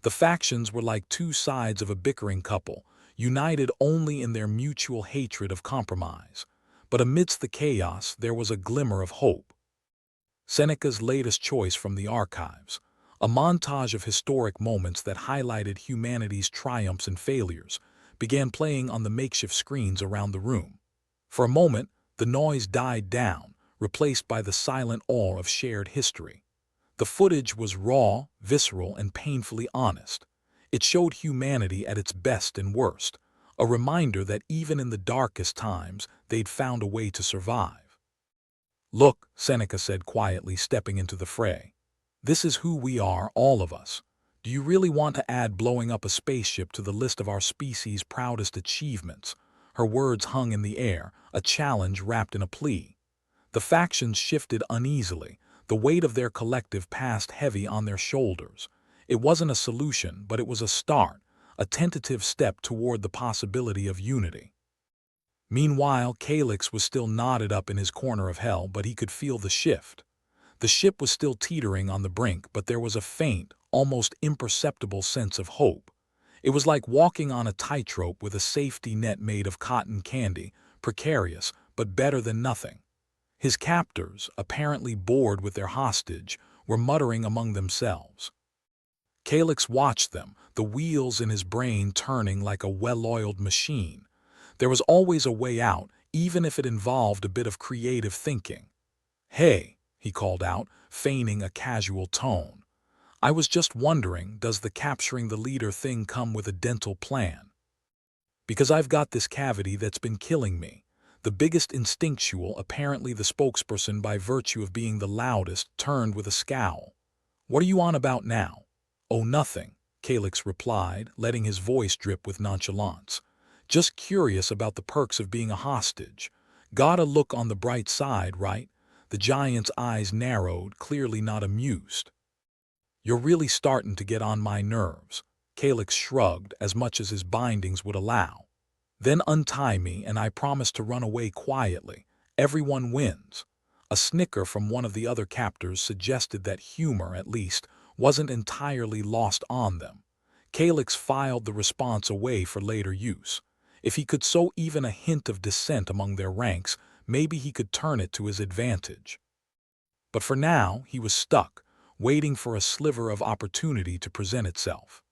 The factions were like two sides of a bickering couple, united only in their mutual hatred of compromise. But amidst the chaos, there was a glimmer of hope. Seneca's latest choice from the archives, a montage of historic moments that highlighted humanity's triumphs and failures, began playing on the makeshift screens around the room. For a moment, the noise died down, replaced by the silent awe of shared history. The footage was raw, visceral, and painfully honest. It showed humanity at its best and worst, a reminder that even in the darkest times, they'd found a way to survive. "Look," Seneca said quietly, stepping into the fray. "This is who we are, all of us. Do you really want to add blowing up a spaceship to the list of our species' proudest achievements?" Her words hung in the air, a challenge wrapped in a plea. The factions shifted uneasily, the weight of their collective past heavy on their shoulders. It wasn't a solution, but it was a start, a tentative step toward the possibility of unity. Meanwhile, Calyx was still knotted up in his corner of hell, but he could feel the shift. The ship was still teetering on the brink, but there was a faint, almost imperceptible sense of hope. It was like walking on a tightrope with a safety net made of cotton candy, precarious, but better than nothing. His captors, apparently bored with their hostage, were muttering among themselves. Calyx watched them, the wheels in his brain turning like a well-oiled machine. There was always a way out, even if it involved a bit of creative thinking. "Hey," he called out, feigning a casual tone. "I was just wondering, does the capturing the leader thing come with a dental plan? Because I've got this cavity that's been killing me." The biggest instinctual, apparently the spokesperson by virtue of being the loudest, turned with a scowl. "What are you on about now?" "Oh, nothing," Calyx replied, letting his voice drip with nonchalance. "Just curious about the perks of being a hostage. Gotta look on the bright side, right?" The giant's eyes narrowed, clearly not amused. "You're really starting to get on my nerves." Calyx shrugged, as much as his bindings would allow. "Then untie me and I promise to run away quietly. Everyone wins." A snicker from one of the other captors suggested that humor, at least, wasn't entirely lost on them. Calyx filed the response away for later use. If he could sow even a hint of dissent among their ranks, maybe he could turn it to his advantage. But for now, he was stuck, waiting for a sliver of opportunity to present itself.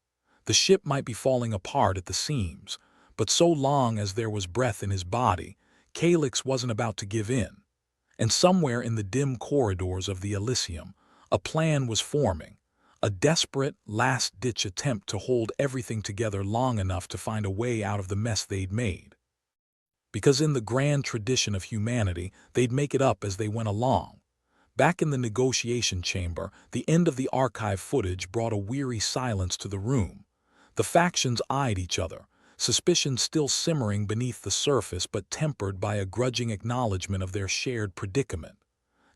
The ship might be falling apart at the seams, but so long as there was breath in his body, Calyx wasn't about to give in. And somewhere in the dim corridors of the Elysium, a plan was forming, a desperate, last-ditch attempt to hold everything together long enough to find a way out of the mess they'd made. Because in the grand tradition of humanity, they'd make it up as they went along. Back in the negotiation chamber, the end of the archive footage brought a weary silence to the room. The factions eyed each other, suspicion still simmering beneath the surface but tempered by a grudging acknowledgement of their shared predicament.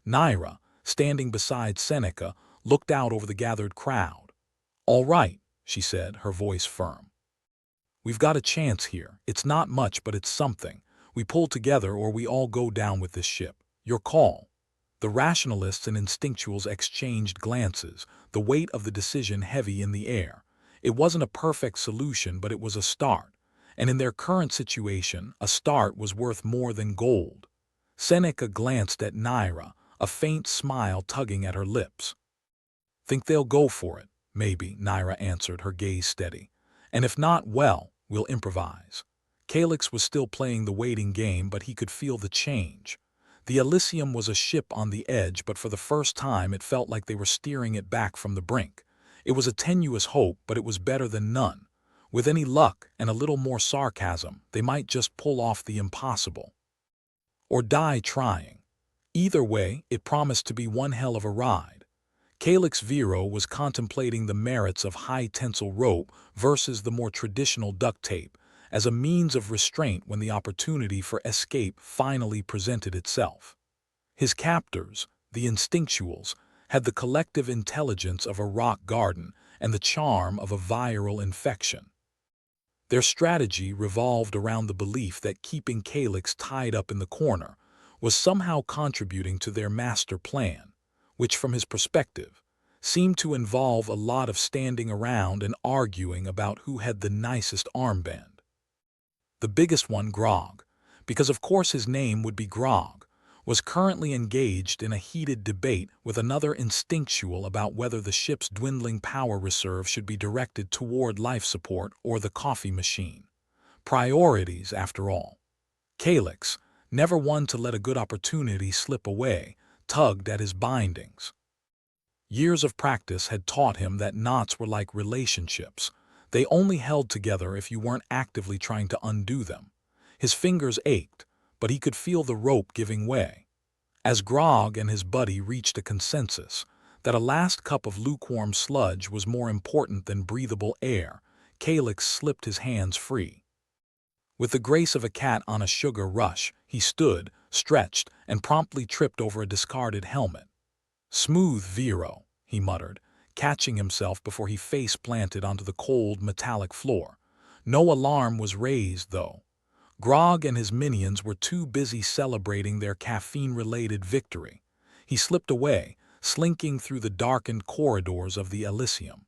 Naira, standing beside Seneca, looked out over the gathered crowd. "All right," she said, her voice firm. "We've got a chance here. It's not much, but it's something. We pull together or we all go down with this ship. Your call." The rationalists and instinctuals exchanged glances, the weight of the decision heavy in the air. It wasn't a perfect solution, but it was a start. And in their current situation, a start was worth more than gold. Seneca glanced at Naira, a faint smile tugging at her lips. "Think they'll go for it?" "Maybe," Naira answered, her gaze steady. "And if not, well, we'll improvise." Calyx was still playing the waiting game, but he could feel the change. The Elysium was a ship on the edge, but for the first time it felt like they were steering it back from the brink. It was a tenuous hope, but it was better than none. With any luck and a little more sarcasm, they might just pull off the impossible. Or die trying. Either way, it promised to be one hell of a ride. Calyx Vero was contemplating the merits of high-tensile rope versus the more traditional duct tape, as a means of restraint when the opportunity for escape finally presented itself. His captors, the instinctuals, had the collective intelligence of a rock garden and the charm of a viral infection. Their strategy revolved around the belief that keeping Calyx tied up in the corner was somehow contributing to their master plan, which from his perspective seemed to involve a lot of standing around and arguing about who had the nicest armband. The biggest one, Grog, because of course his name would be Grog, was currently engaged in a heated debate with another instinctual about whether the ship's dwindling power reserve should be directed toward life support or the coffee machine. Priorities, after all. Calyx, never one to let a good opportunity slip away, tugged at his bindings. Years of practice had taught him that knots were like relationships. They only held together if you weren't actively trying to undo them. His fingers ached, but he could feel the rope giving way. As Grog and his buddy reached a consensus that a last cup of lukewarm sludge was more important than breathable air, Calyx slipped his hands free. With the grace of a cat on a sugar rush, he stood, stretched, and promptly tripped over a discarded helmet. "Smooth, Vero," he muttered, catching himself before he face-planted onto the cold, metallic floor. No alarm was raised, though. Grog and his minions were too busy celebrating their caffeine-related victory. He slipped away, slinking through the darkened corridors of the Elysium.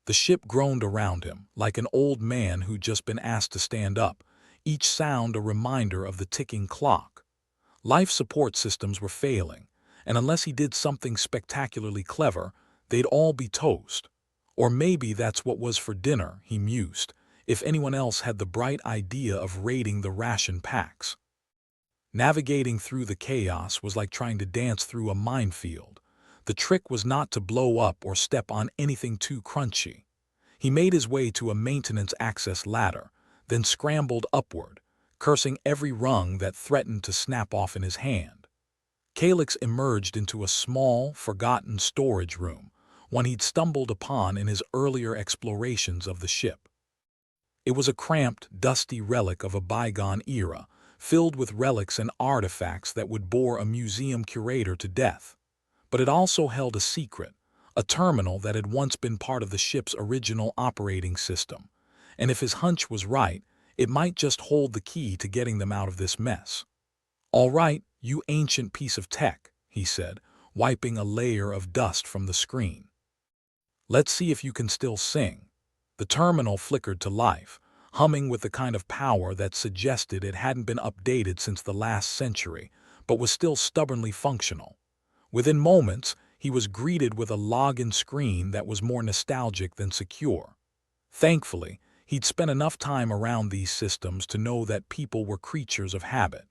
The ship groaned around him, like an old man who'd just been asked to stand up, each sound a reminder of the ticking clock. Life support systems were failing, and unless he did something spectacularly clever, they'd all be toast. Or maybe that's what was for dinner, he mused, if anyone else had the bright idea of raiding the ration packs. Navigating through the chaos was like trying to dance through a minefield. The trick was not to blow up or step on anything too crunchy. He made his way to a maintenance access ladder, then scrambled upward, cursing every rung that threatened to snap off in his hand. Calyx emerged into a small, forgotten storage room, one he'd stumbled upon in his earlier explorations of the ship. It was a cramped, dusty relic of a bygone era, filled with relics and artifacts that would bore a museum curator to death. But it also held a secret, a terminal that had once been part of the ship's original operating system. And if his hunch was right, it might just hold the key to getting them out of this mess. "All right, you ancient piece of tech," he said, wiping a layer of dust from the screen. "Let's see if you can still sing." The terminal flickered to life, humming with the kind of power that suggested it hadn't been updated since the last century, but was still stubbornly functional. Within moments, he was greeted with a login screen that was more nostalgic than secure. Thankfully, he'd spent enough time around these systems to know that people were creatures of habit.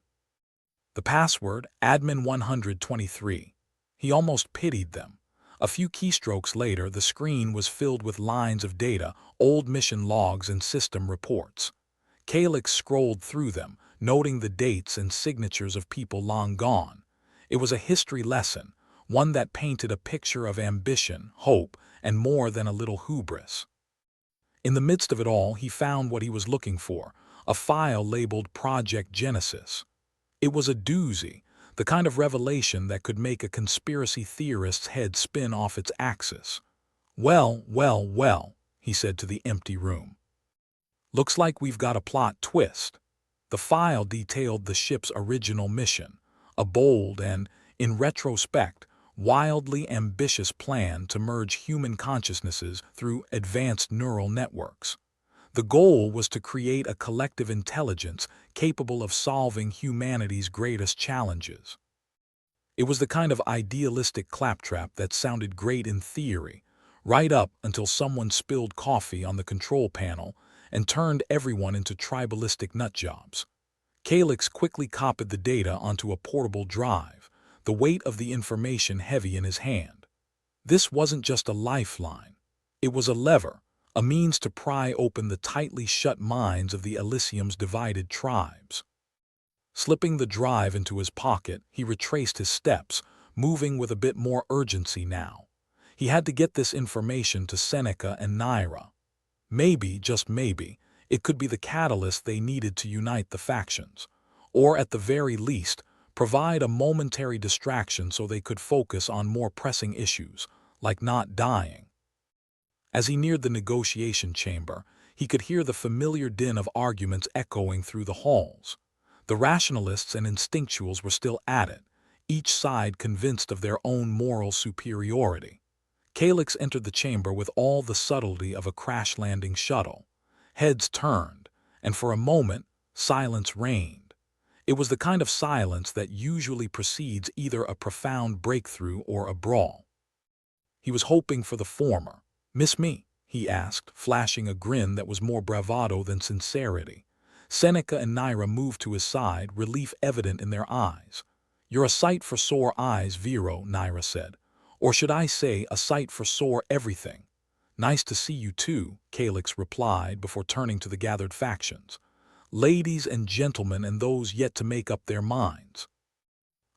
The password, admin 123. He almost pitied them. A few keystrokes later, the screen was filled with lines of data, old mission logs and system reports. Calyx scrolled through them, noting the dates and signatures of people long gone. It was a history lesson, one that painted a picture of ambition, hope, and more than a little hubris. In the midst of it all, he found what he was looking for, a file labeled Project Genesis. It was a doozy, the kind of revelation that could make a conspiracy theorist's head spin off its axis. "Well, well, well," he said to the empty room. "Looks like we've got a plot twist." The file detailed the ship's original mission, a bold and, in retrospect, wildly ambitious plan to merge human consciousnesses through advanced neural networks. The goal was to create a collective intelligence capable of solving humanity's greatest challenges. It was the kind of idealistic claptrap that sounded great in theory, right up until someone spilled coffee on the control panel and turned everyone into tribalistic nutjobs. Calyx quickly copied the data onto a portable drive, the weight of the information heavy in his hand. This wasn't just a lifeline. It was a lever, a means to pry open the tightly shut minds of the Elysium's divided tribes. Slipping the drive into his pocket, he retraced his steps, moving with a bit more urgency now. He had to get this information to Seneca and Naira. Maybe, just maybe, it could be the catalyst they needed to unite the factions, or at the very least, provide a momentary distraction so they could focus on more pressing issues, like not dying. As he neared the negotiation chamber, he could hear the familiar din of arguments echoing through the halls. The rationalists and instinctuals were still at it, each side convinced of their own moral superiority. Calyx entered the chamber with all the subtlety of a crash-landing shuttle. Heads turned, and for a moment, silence reigned. It was the kind of silence that usually precedes either a profound breakthrough or a brawl. He was hoping for the former. "Miss me?" he asked, flashing a grin that was more bravado than sincerity. Seneca and Naira moved to his side, relief evident in their eyes. "You're a sight for sore eyes, Vero," Naira said. "Or should I say, a sight for sore everything." "Nice to see you too," Calyx replied before turning to the gathered factions. "Ladies and gentlemen and those yet to make up their minds.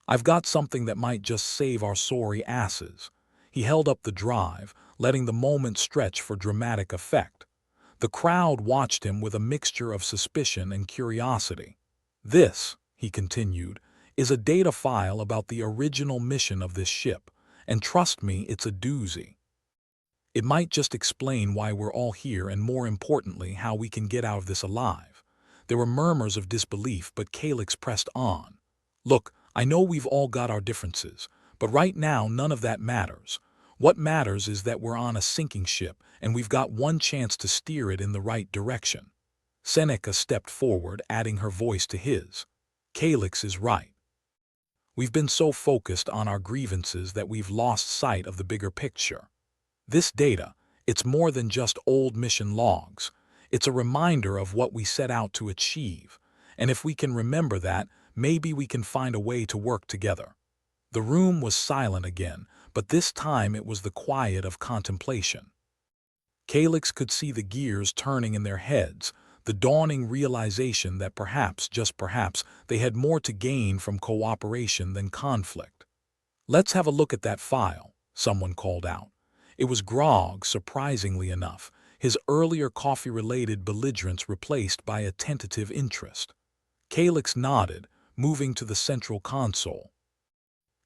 I've got something that might just save our sorry asses." He held up the drive, letting the moment stretch for dramatic effect. The crowd watched him with a mixture of suspicion and curiosity. "This," he continued, "is a data file about the original mission of this ship, and trust me, it's a doozy. It might just explain why we're all here and, more importantly, how we can get out of this alive." There were murmurs of disbelief, but Calyx pressed on. "Look, I know we've all got our differences, but right now none of that matters. What matters is that we're on a sinking ship, and we've got one chance to steer it in the right direction." Seneca stepped forward, adding her voice to his. "Calyx is right. We've been so focused on our grievances that we've lost sight of the bigger picture. This data, it's more than just old mission logs. It's a reminder of what we set out to achieve. And if we can remember that, maybe we can find a way to work together. The room was silent again, but this time it was the quiet of contemplation. Calyx could see the gears turning in their heads, the dawning realization that perhaps, just perhaps, they had more to gain from cooperation than conflict. "Let's have a look at that file," someone called out. It was Grog, surprisingly enough, his earlier coffee-related belligerence replaced by a tentative interest. Calyx nodded, moving to the central console.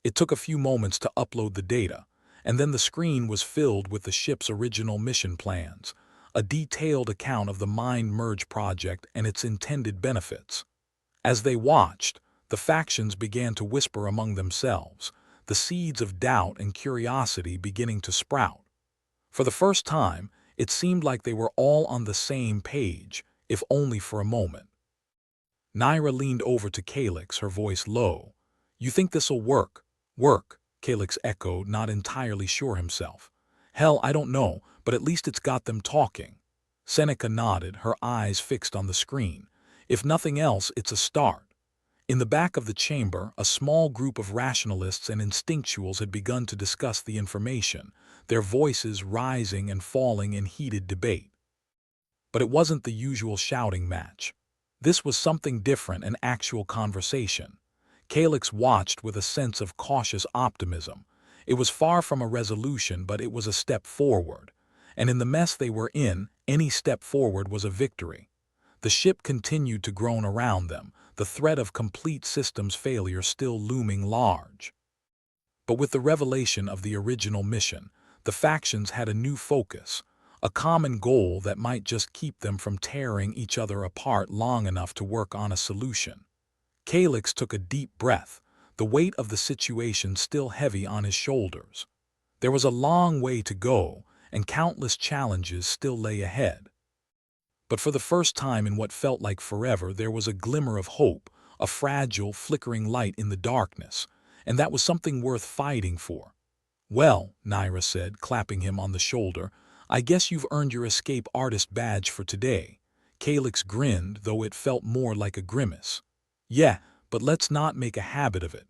It took a few moments to upload the data, and then the screen was filled with the ship's original mission plans, a detailed account of the Mind Merge project and its intended benefits. As they watched, the factions began to whisper among themselves, the seeds of doubt and curiosity beginning to sprout. For the first time, it seemed like they were all on the same page, if only for a moment. Naira leaned over to Calyx, her voice low. "You think this'll work?" "Work," Calyx echoed, not entirely sure himself. "Hell, I don't know, but at least it's got them talking." Seneca nodded, her eyes fixed on the screen. "If nothing else, it's a start." In the back of the chamber, a small group of rationalists and instinctuals had begun to discuss the information, their voices rising and falling in heated debate. But it wasn't the usual shouting match. This was something different, an actual conversation. Calyx watched with a sense of cautious optimism. It was far from a resolution, but it was a step forward. And in the mess they were in, any step forward was a victory. The ship continued to groan around them, the threat of complete systems failure still looming large. But with the revelation of the original mission, the factions had a new focus, a common goal that might just keep them from tearing each other apart long enough to work on a solution. Calyx took a deep breath, the weight of the situation still heavy on his shoulders. There was a long way to go, and countless challenges still lay ahead. But for the first time in what felt like forever, there was a glimmer of hope, a fragile, flickering light in the darkness, and that was something worth fighting for. "Well," Naira said, clapping him on the shoulder, "I guess you've earned your escape artist badge for today." Calyx grinned, though it felt more like a grimace. "Yeah, but let's not make a habit of it.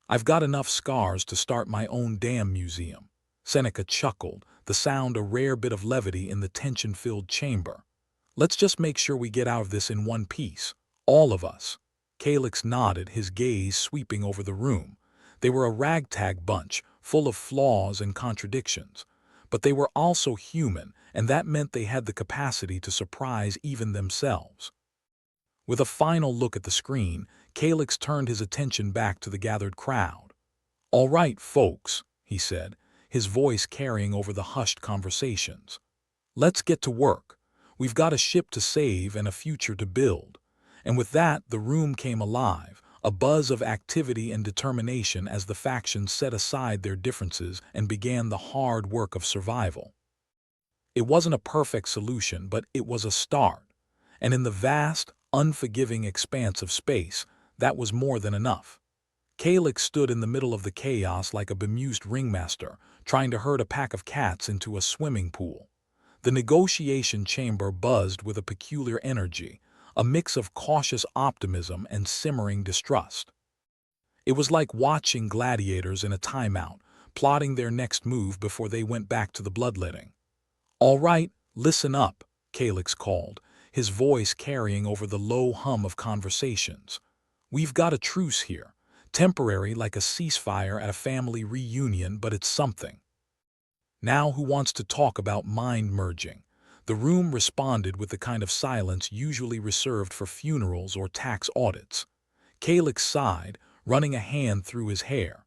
I've got enough scars to start my own damn museum." Seneca chuckled, the sound a rare bit of levity in the tension-filled chamber. "Let's just make sure we get out of this in one piece, all of us." Calyx nodded, his gaze sweeping over the room. They were a ragtag bunch, full of flaws and contradictions. But they were also human, and that meant they had the capacity to surprise even themselves. With a final look at the screen, Calyx turned his attention back to the gathered crowd. "All right, folks," he said, his voice carrying over the hushed conversations. "Let's get to work. We've got a ship to save and a future to build." And with that, the room came alive, a buzz of activity and determination as the factions set aside their differences and began the hard work of survival. It wasn't a perfect solution, but it was a start. And in the vast, unforgiving expanse of space, that was more than enough. Calyx stood in the middle of the chaos like a bemused ringmaster, trying to herd a pack of cats into a swimming pool. The negotiation chamber buzzed with a peculiar energy, a mix of cautious optimism and simmering distrust. It was like watching gladiators in a timeout, plotting their next move before they went back to the bloodletting. "All right, listen up," Calyx called, his voice carrying over the low hum of conversations. "We've got a truce here, temporary like a ceasefire at a family reunion, but it's something. Now who wants to talk about mind merging?" The room responded with the kind of silence usually reserved for funerals or tax audits. Calyx sighed, running a hand through his hair.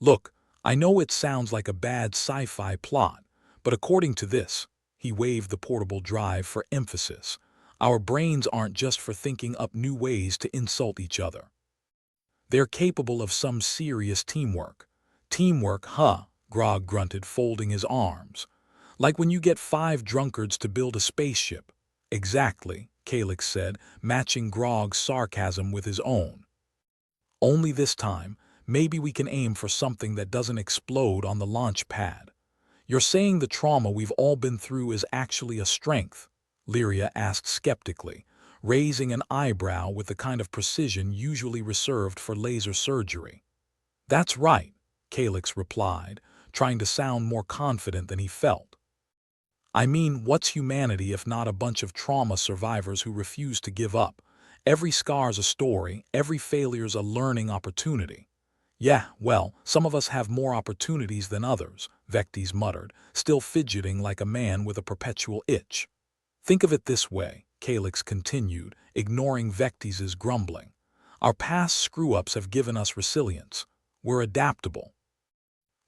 "Look, I know it sounds like a bad sci-fi plot, but according to this," he waved the portable drive for emphasis, "our brains aren't just for thinking up new ways to insult each other. They're capable of some serious teamwork." "Teamwork, huh?" Grog grunted, folding his arms. "Like when you get 5 drunkards to build a spaceship." "Exactly," Calyx said, matching Grog's sarcasm with his own. Only this time, maybe we can aim for something that doesn't explode on the launch pad. You're saying the trauma we've all been through is actually a strength? Lyria asked skeptically, raising an eyebrow with the kind of precision usually reserved for laser surgery. That's right, Calyx replied, trying to sound more confident than he felt. I mean, what's humanity if not a bunch of trauma survivors who refuse to give up? Every scar's a story, every failure's a learning opportunity. Yeah, well, some of us have more opportunities than others, Vectes muttered, still fidgeting like a man with a perpetual itch. Think of it this way, Calyx continued, ignoring Vectes' grumbling. Our past screw-ups have given us resilience. We're adaptable.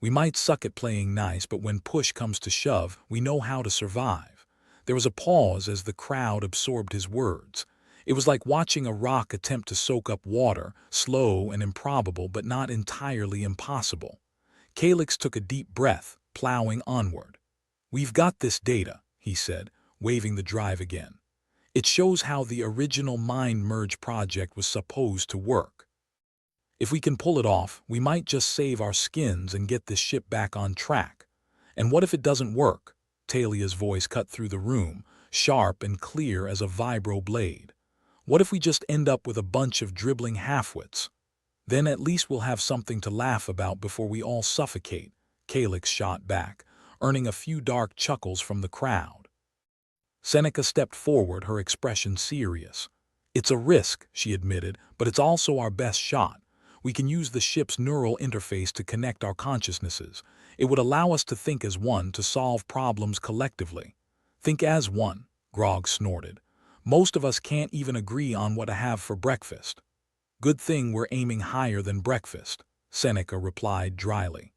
We might suck at playing nice, but when push comes to shove, we know how to survive. There was a pause as the crowd absorbed his words. It was like watching a rock attempt to soak up water, slow and improbable but not entirely impossible. Calyx took a deep breath, plowing onward. We've got this data, he said, waving the drive again. It shows how the original Mind Merge project was supposed to work. If we can pull it off, we might just save our skins and get this ship back on track. And what if it doesn't work? Talia's voice cut through the room, sharp and clear as a vibro blade. What if we just end up with a bunch of dribbling halfwits? Then at least we'll have something to laugh about before we all suffocate, Calyx shot back, earning a few dark chuckles from the crowd. Seneca stepped forward, her expression serious. It's a risk, she admitted, but it's also our best shot. We can use the ship's neural interface to connect our consciousnesses. It would allow us to think as one, to solve problems collectively. Think as one, Grog snorted. Most of us can't even agree on what to have for breakfast. Good thing we're aiming higher than breakfast, Seneca replied dryly.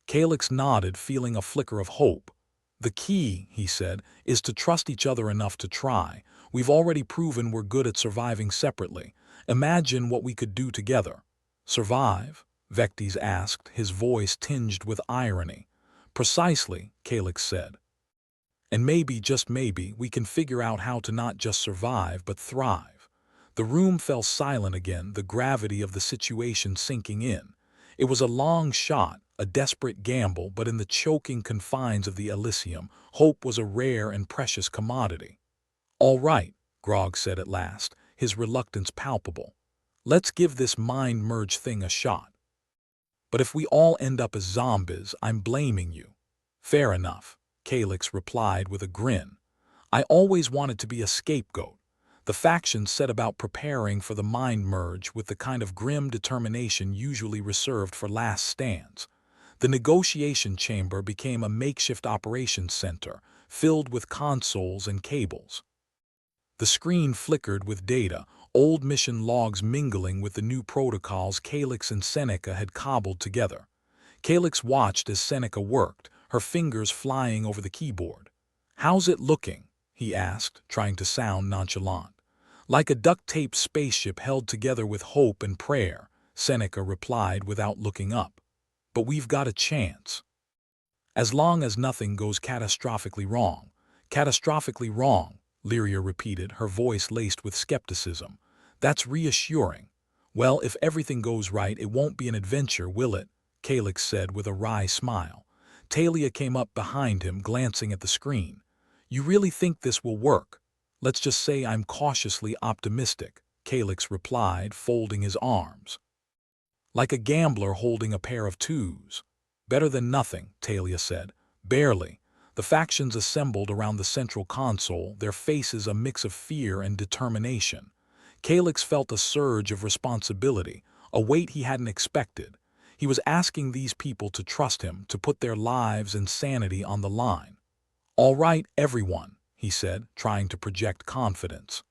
Calyx nodded, feeling a flicker of hope. The key, he said, is to trust each other enough to try. We've already proven we're good at surviving separately. Imagine what we could do together. Survive? Vectes asked, his voice tinged with irony. Precisely, Calyx said. And maybe, just maybe, we can figure out how to not just survive but thrive. The room fell silent again, the gravity of the situation sinking in. It was a long shot, a desperate gamble, but in the choking confines of the Elysium, hope was a rare and precious commodity. All right, Grog said at last, his reluctance palpable. Let's give this mind merge thing a shot. But if we all end up as zombies, I'm blaming you. Fair enough, Calyx replied with a grin. I always wanted to be a scapegoat. The factions set about preparing for the mind merge with the kind of grim determination usually reserved for last stands. The negotiation chamber became a makeshift operations center, filled with consoles and cables. The screen flickered with data, old mission logs mingling with the new protocols Calyx and Seneca had cobbled together. Calyx watched as Seneca worked, her fingers flying over the keyboard. How's it looking? He asked, trying to sound nonchalant. Like a duct-taped spaceship held together with hope and prayer, Seneca replied without looking up. But we've got a chance. As long as nothing goes catastrophically wrong. Catastrophically wrong, Lyria repeated, her voice laced with skepticism. That's reassuring. Well, if everything goes right, it won't be an adventure, will it? Calyx said with a wry smile. Talia came up behind him, glancing at the screen. You really think this will work? Let's just say I'm cautiously optimistic, Calyx replied, folding his arms. Like a gambler holding a pair of twos. Better than nothing, Talia said. Barely. The factions assembled around the central console, their faces a mix of fear and determination. Calyx felt a surge of responsibility, a weight he hadn't expected. He was asking these people to trust him, to put their lives and sanity on the line. All right, everyone, he said, trying to project confidence.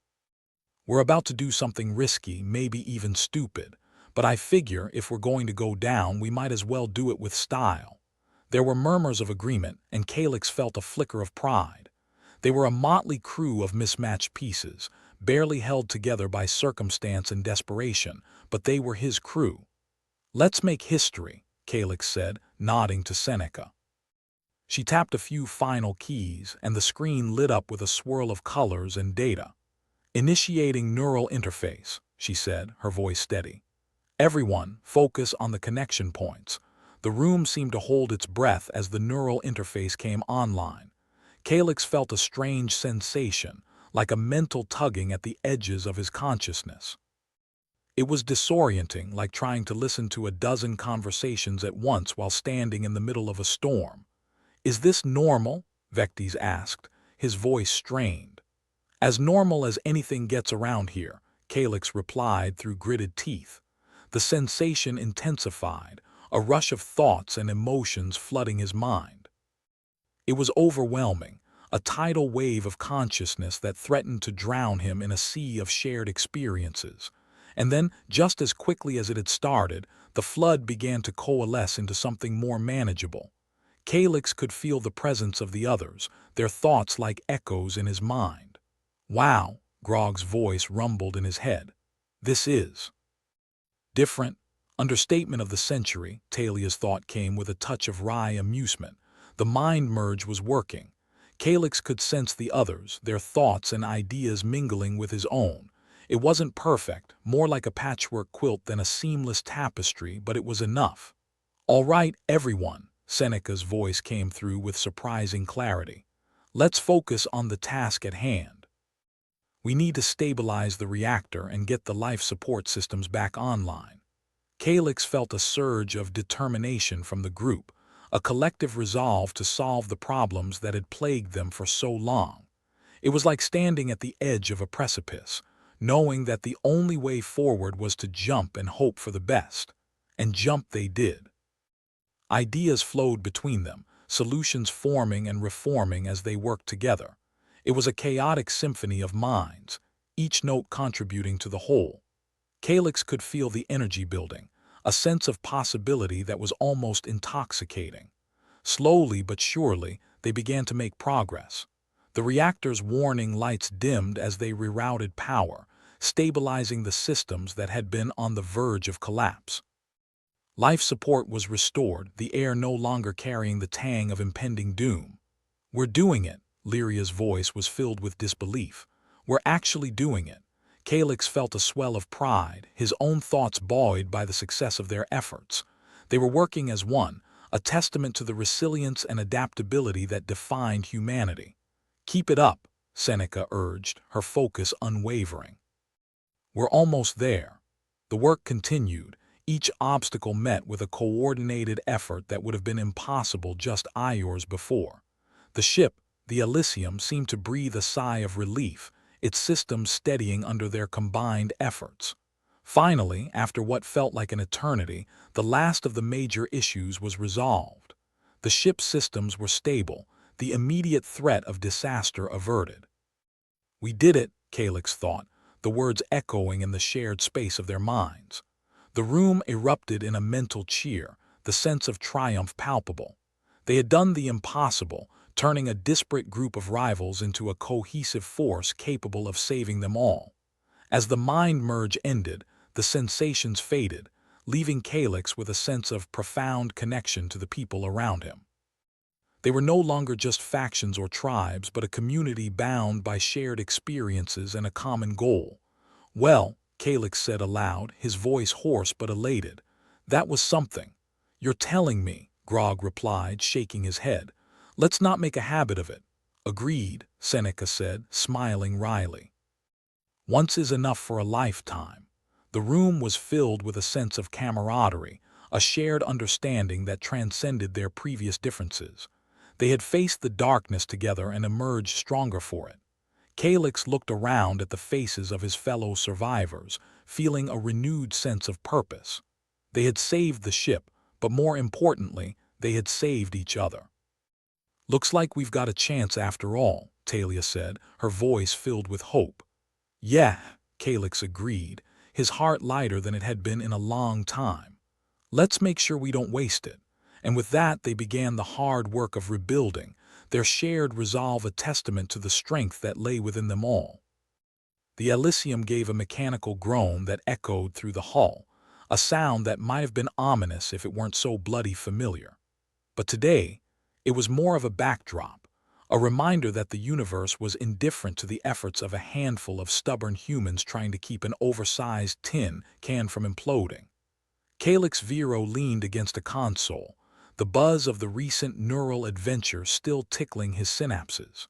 We're about to do something risky, maybe even stupid, but I figure if we're going to go down, we might as well do it with style. There were murmurs of agreement, and Calyx felt a flicker of pride. They were a motley crew of mismatched pieces, barely held together by circumstance and desperation, but they were his crew. Let's make history, Calyx said, nodding to Seneca. She tapped a few final keys, and the screen lit up with a swirl of colors and data. Initiating neural interface, she said, her voice steady. Everyone, focus on the connection points. The room seemed to hold its breath as the neural interface came online. Calyx felt a strange sensation, like a mental tugging at the edges of his consciousness. It was disorienting, like trying to listen to a dozen conversations at once while standing in the middle of a storm. "Is this normal?" Vectes asked, his voice strained. "As normal as anything gets around here," Calyx replied through gritted teeth. The sensation intensified, a rush of thoughts and emotions flooding his mind. It was overwhelming, a tidal wave of consciousness that threatened to drown him in a sea of shared experiences. And then, just as quickly as it had started, the flood began to coalesce into something more manageable. Calyx could feel the presence of the others, their thoughts like echoes in his mind. "Wow," Grog's voice rumbled in his head. "This is different." Understatement of the century, Talia's thought came with a touch of wry amusement. The mind merge was working. Calyx could sense the others, their thoughts and ideas mingling with his own. It wasn't perfect, more like a patchwork quilt than a seamless tapestry, but it was enough. "All right, everyone," Seneca's voice came through with surprising clarity. "Let's focus on the task at hand. We need to stabilize the reactor and get the life support systems back online." Calyx felt a surge of determination from the group, a collective resolve to solve the problems that had plagued them for so long. It was like standing at the edge of a precipice, knowing that the only way forward was to jump and hope for the best. And jump they did. Ideas flowed between them, solutions forming and reforming as they worked together. It was a chaotic symphony of minds, each note contributing to the whole. Calyx could feel the energy building, a sense of possibility that was almost intoxicating. Slowly but surely, they began to make progress. The reactor's warning lights dimmed as they rerouted power, stabilizing the systems that had been on the verge of collapse. Life support was restored, the air no longer carrying the tang of impending doom. "We're doing it," Lyria's voice was filled with disbelief. "We're actually doing it." Calyx felt a swell of pride, his own thoughts buoyed by the success of their efforts. They were working as one, a testament to the resilience and adaptability that defined humanity. "Keep it up," Seneca urged, her focus unwavering. "We're almost there." The work continued, each obstacle met with a coordinated effort that would have been impossible just hours before. The ship, the Elysium, seemed to breathe a sigh of relief, its systems steadying under their combined efforts. Finally, after what felt like an eternity, the last of the major issues was resolved. The ship's systems were stable, the immediate threat of disaster averted. "We did it," Calyx thought, the words echoing in the shared space of their minds. The room erupted in a mental cheer, the sense of triumph palpable. They had done the impossible, turning a disparate group of rivals into a cohesive force capable of saving them all. As the mind merge ended, the sensations faded, leaving Calyx with a sense of profound connection to the people around him. They were no longer just factions or tribes, but a community bound by shared experiences and a common goal. "Well," Calyx said aloud, his voice hoarse but elated, "that was something." "You're telling me," Grog replied, shaking his head. "Let's not make a habit of it." "Agreed," Seneca said, smiling wryly. "Once is enough for a lifetime." The room was filled with a sense of camaraderie, a shared understanding that transcended their previous differences. They had faced the darkness together and emerged stronger for it. Calyx looked around at the faces of his fellow survivors, feeling a renewed sense of purpose. They had saved the ship, but more importantly, they had saved each other. "Looks like we've got a chance after all," Talia said, her voice filled with hope. "Yeah," Calyx agreed, his heart lighter than it had been in a long time. "Let's make sure we don't waste it." And with that they began the hard work of rebuilding, their shared resolve a testament to the strength that lay within them all. The Elysium gave a mechanical groan that echoed through the hull, a sound that might have been ominous if it weren't so bloody familiar. But today, it was more of a backdrop, a reminder that the universe was indifferent to the efforts of a handful of stubborn humans trying to keep an oversized tin can from imploding. Calyx Vero leaned against a console, the buzz of the recent neural adventure still tickling his synapses.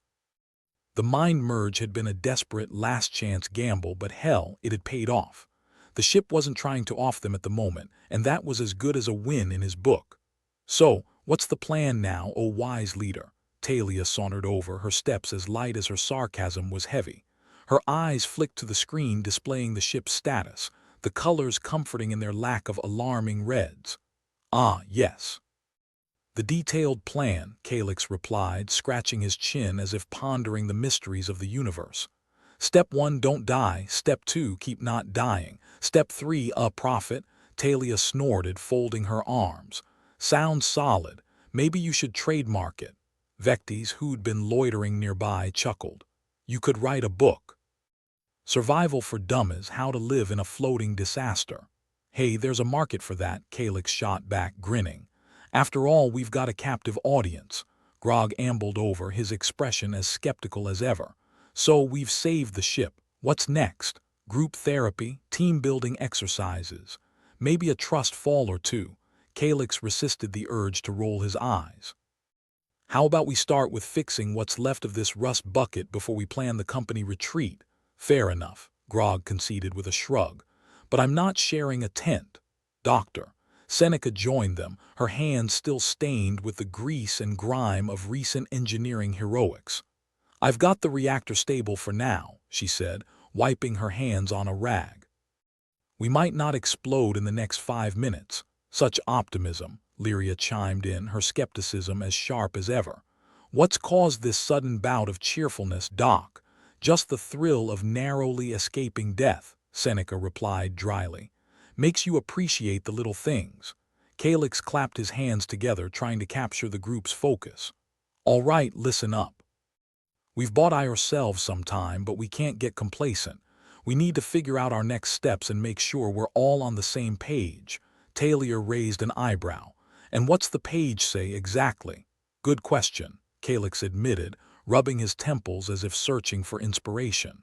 The mind merge had been a desperate last-chance gamble, but hell, it had paid off. The ship wasn't trying to off them at the moment, and that was as good as a win in his book. So, what's the plan now, O wise leader? Talia sauntered over, her steps as light as her sarcasm was heavy. Her eyes flicked to the screen displaying the ship's status, the colors comforting in their lack of alarming reds. Ah, yes. The detailed plan, Calyx replied, scratching his chin as if pondering the mysteries of the universe. Step 1, don't die. Step 2, keep not dying. Step 3, a prophet. Talia snorted, folding her arms. Sounds solid. Maybe you should trademark it. Vectes, who'd been loitering nearby, chuckled. You could write a book. Survival for Dummies, How to Live in a Floating Disaster. Hey, there's a market for that, Calyx shot back, grinning. After all, we've got a captive audience. Grog ambled over, his expression as skeptical as ever. So we've saved the ship. What's next? Group therapy, team-building exercises. Maybe a trust fall or two. Calyx resisted the urge to roll his eyes. How about we start with fixing what's left of this rust bucket before we plan the company retreat? Fair enough, Grog conceded with a shrug. But I'm not sharing a tent. Doctor. Seneca joined them, her hands still stained with the grease and grime of recent engineering heroics. I've got the reactor stable for now, she said, wiping her hands on a rag. We might not explode in the next 5 minutes. Such optimism, Lyria chimed in, her skepticism as sharp as ever. What's caused this sudden bout of cheerfulness, Doc? Just the thrill of narrowly escaping death, Seneca replied dryly. Makes you appreciate the little things. Calyx clapped his hands together, trying to capture the group's focus. All right, listen up. We've bought ourselves some time, but we can't get complacent. We need to figure out our next steps and make sure we're all on the same page. Talia raised an eyebrow. And what's the page say exactly? Good question, Calyx admitted, rubbing his temples as if searching for inspiration.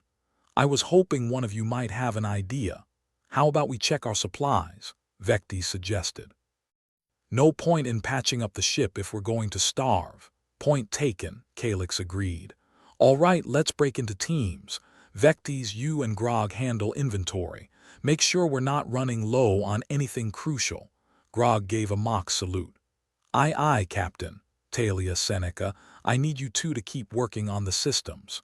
I was hoping one of you might have an idea. How about we check our supplies? Vectes suggested. No point in patching up the ship if we're going to starve. Point taken, Calyx agreed. All right, let's break into teams. Vectes, you and Grog handle inventory. Make sure we're not running low on anything crucial. Grog gave a mock salute. Aye, aye, Captain. Talia, Seneca, I need you two to keep working on the systems.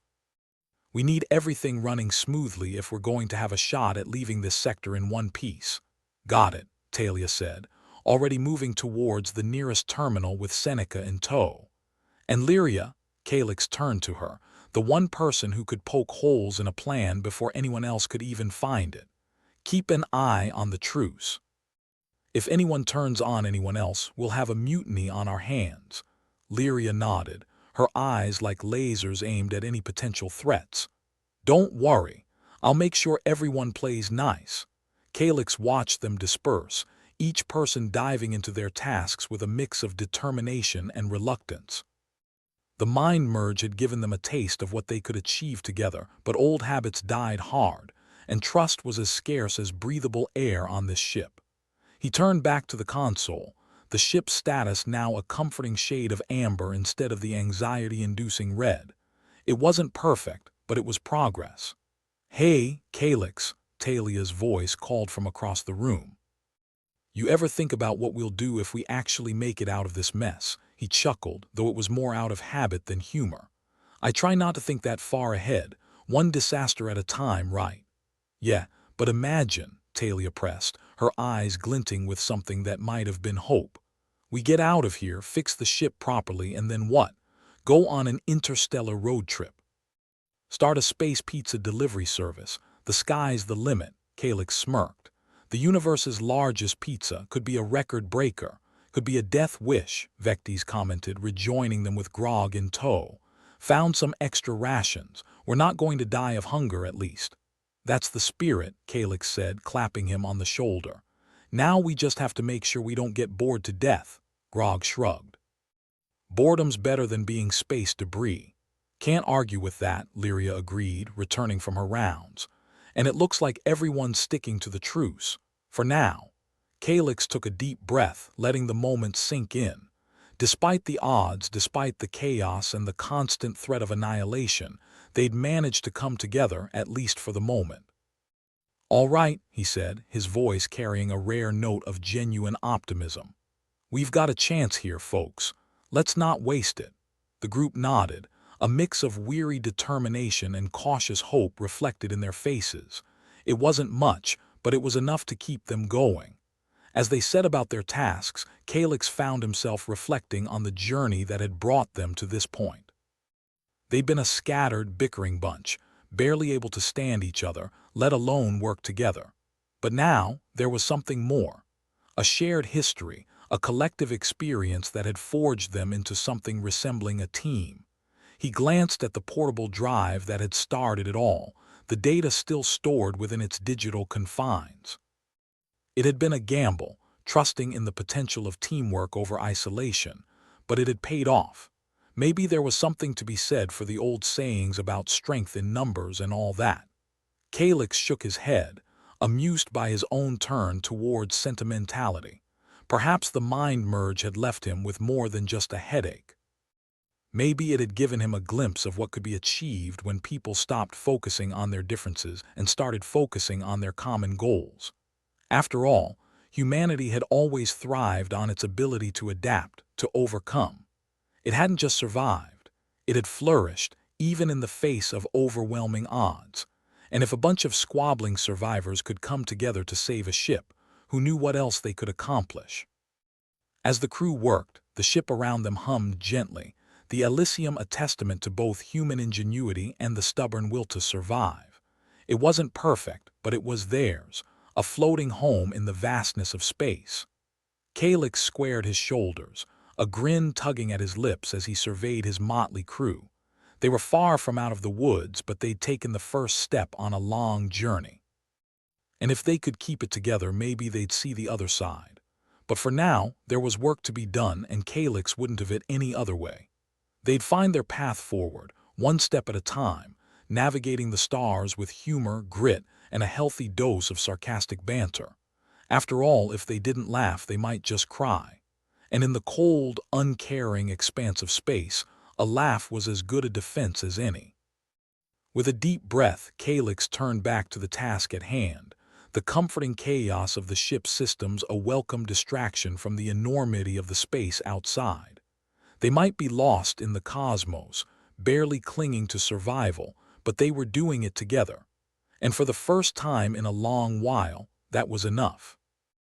We need everything running smoothly if we're going to have a shot at leaving this sector in one piece. Got it, Talia said, already moving towards the nearest terminal with Seneca in tow. And Lyria, Calyx turned to her, the one person who could poke holes in a plan before anyone else could even find it. Keep an eye on the truce. If anyone turns on anyone else, we'll have a mutiny on our hands. Lyria nodded, her eyes like lasers aimed at any potential threats. Don't worry, I'll make sure everyone plays nice. Calyx watched them disperse, each person diving into their tasks with a mix of determination and reluctance. The mind merge had given them a taste of what they could achieve together, but old habits died hard, and trust was as scarce as breathable air on this ship. He turned back to the console, the ship's status now a comforting shade of amber instead of the anxiety-inducing red. It wasn't perfect, but it was progress. Hey, Calyx, Talia's voice called from across the room. You ever think about what we'll do if we actually make it out of this mess? He chuckled, though it was more out of habit than humor. I try not to think that far ahead, one disaster at a time, right? Yeah, but imagine, Talia pressed, her eyes glinting with something that might have been hope. We get out of here, fix the ship properly, and then what? Go on an interstellar road trip. Start a space pizza delivery service. The sky's the limit, Calyx smirked. The universe's largest pizza could be a record breaker, could be a death wish, Vectes commented, rejoining them with Grog in tow. Found some extra rations. We're not going to die of hunger, at least. That's the spirit, Calyx said, clapping him on the shoulder. Now we just have to make sure we don't get bored to death. Grog shrugged. Boredom's better than being space debris. Can't argue with that, Lyria agreed, returning from her rounds. And it looks like everyone's sticking to the truce. For now. Calyx took a deep breath, letting the moment sink in. Despite the odds, despite the chaos and the constant threat of annihilation, they'd managed to come together, at least for the moment. "All right," he said, his voice carrying a rare note of genuine optimism. "We've got a chance here, folks. Let's not waste it." The group nodded, a mix of weary determination and cautious hope reflected in their faces. It wasn't much, but it was enough to keep them going. As they set about their tasks, Calyx found himself reflecting on the journey that had brought them to this point. They'd been a scattered, bickering bunch, barely able to stand each other, let alone work together. But now, there was something more. A shared history, a collective experience that had forged them into something resembling a team. He glanced at the portable drive that had started it all, the data still stored within its digital confines. It had been a gamble, trusting in the potential of teamwork over isolation, but it had paid off. Maybe there was something to be said for the old sayings about strength in numbers and all that. Calyx shook his head, amused by his own turn towards sentimentality. Perhaps the mind merge had left him with more than just a headache. Maybe it had given him a glimpse of what could be achieved when people stopped focusing on their differences and started focusing on their common goals. After all, humanity had always thrived on its ability to adapt, to overcome. It hadn't just survived, it had flourished, even in the face of overwhelming odds. And if a bunch of squabbling survivors could come together to save a ship, who knew what else they could accomplish? As the crew worked, the ship around them hummed gently, the Elysium a testament to both human ingenuity and the stubborn will to survive. It wasn't perfect, but it was theirs, a floating home in the vastness of space. Calyx squared his shoulders, a grin tugging at his lips as he surveyed his motley crew. They were far from out of the woods, but they'd taken the first step on a long journey. And if they could keep it together, maybe they'd see the other side. But for now, there was work to be done, and Calyx wouldn't have it any other way. They'd find their path forward, one step at a time, navigating the stars with humor, grit, and a healthy dose of sarcastic banter. After all, if they didn't laugh, they might just cry. And in the cold, uncaring expanse of space, a laugh was as good a defense as any. With a deep breath, Calyx turned back to the task at hand, the comforting chaos of the ship's systems a welcome distraction from the enormity of the space outside. They might be lost in the cosmos, barely clinging to survival, but they were doing it together. And for the first time in a long while, that was enough.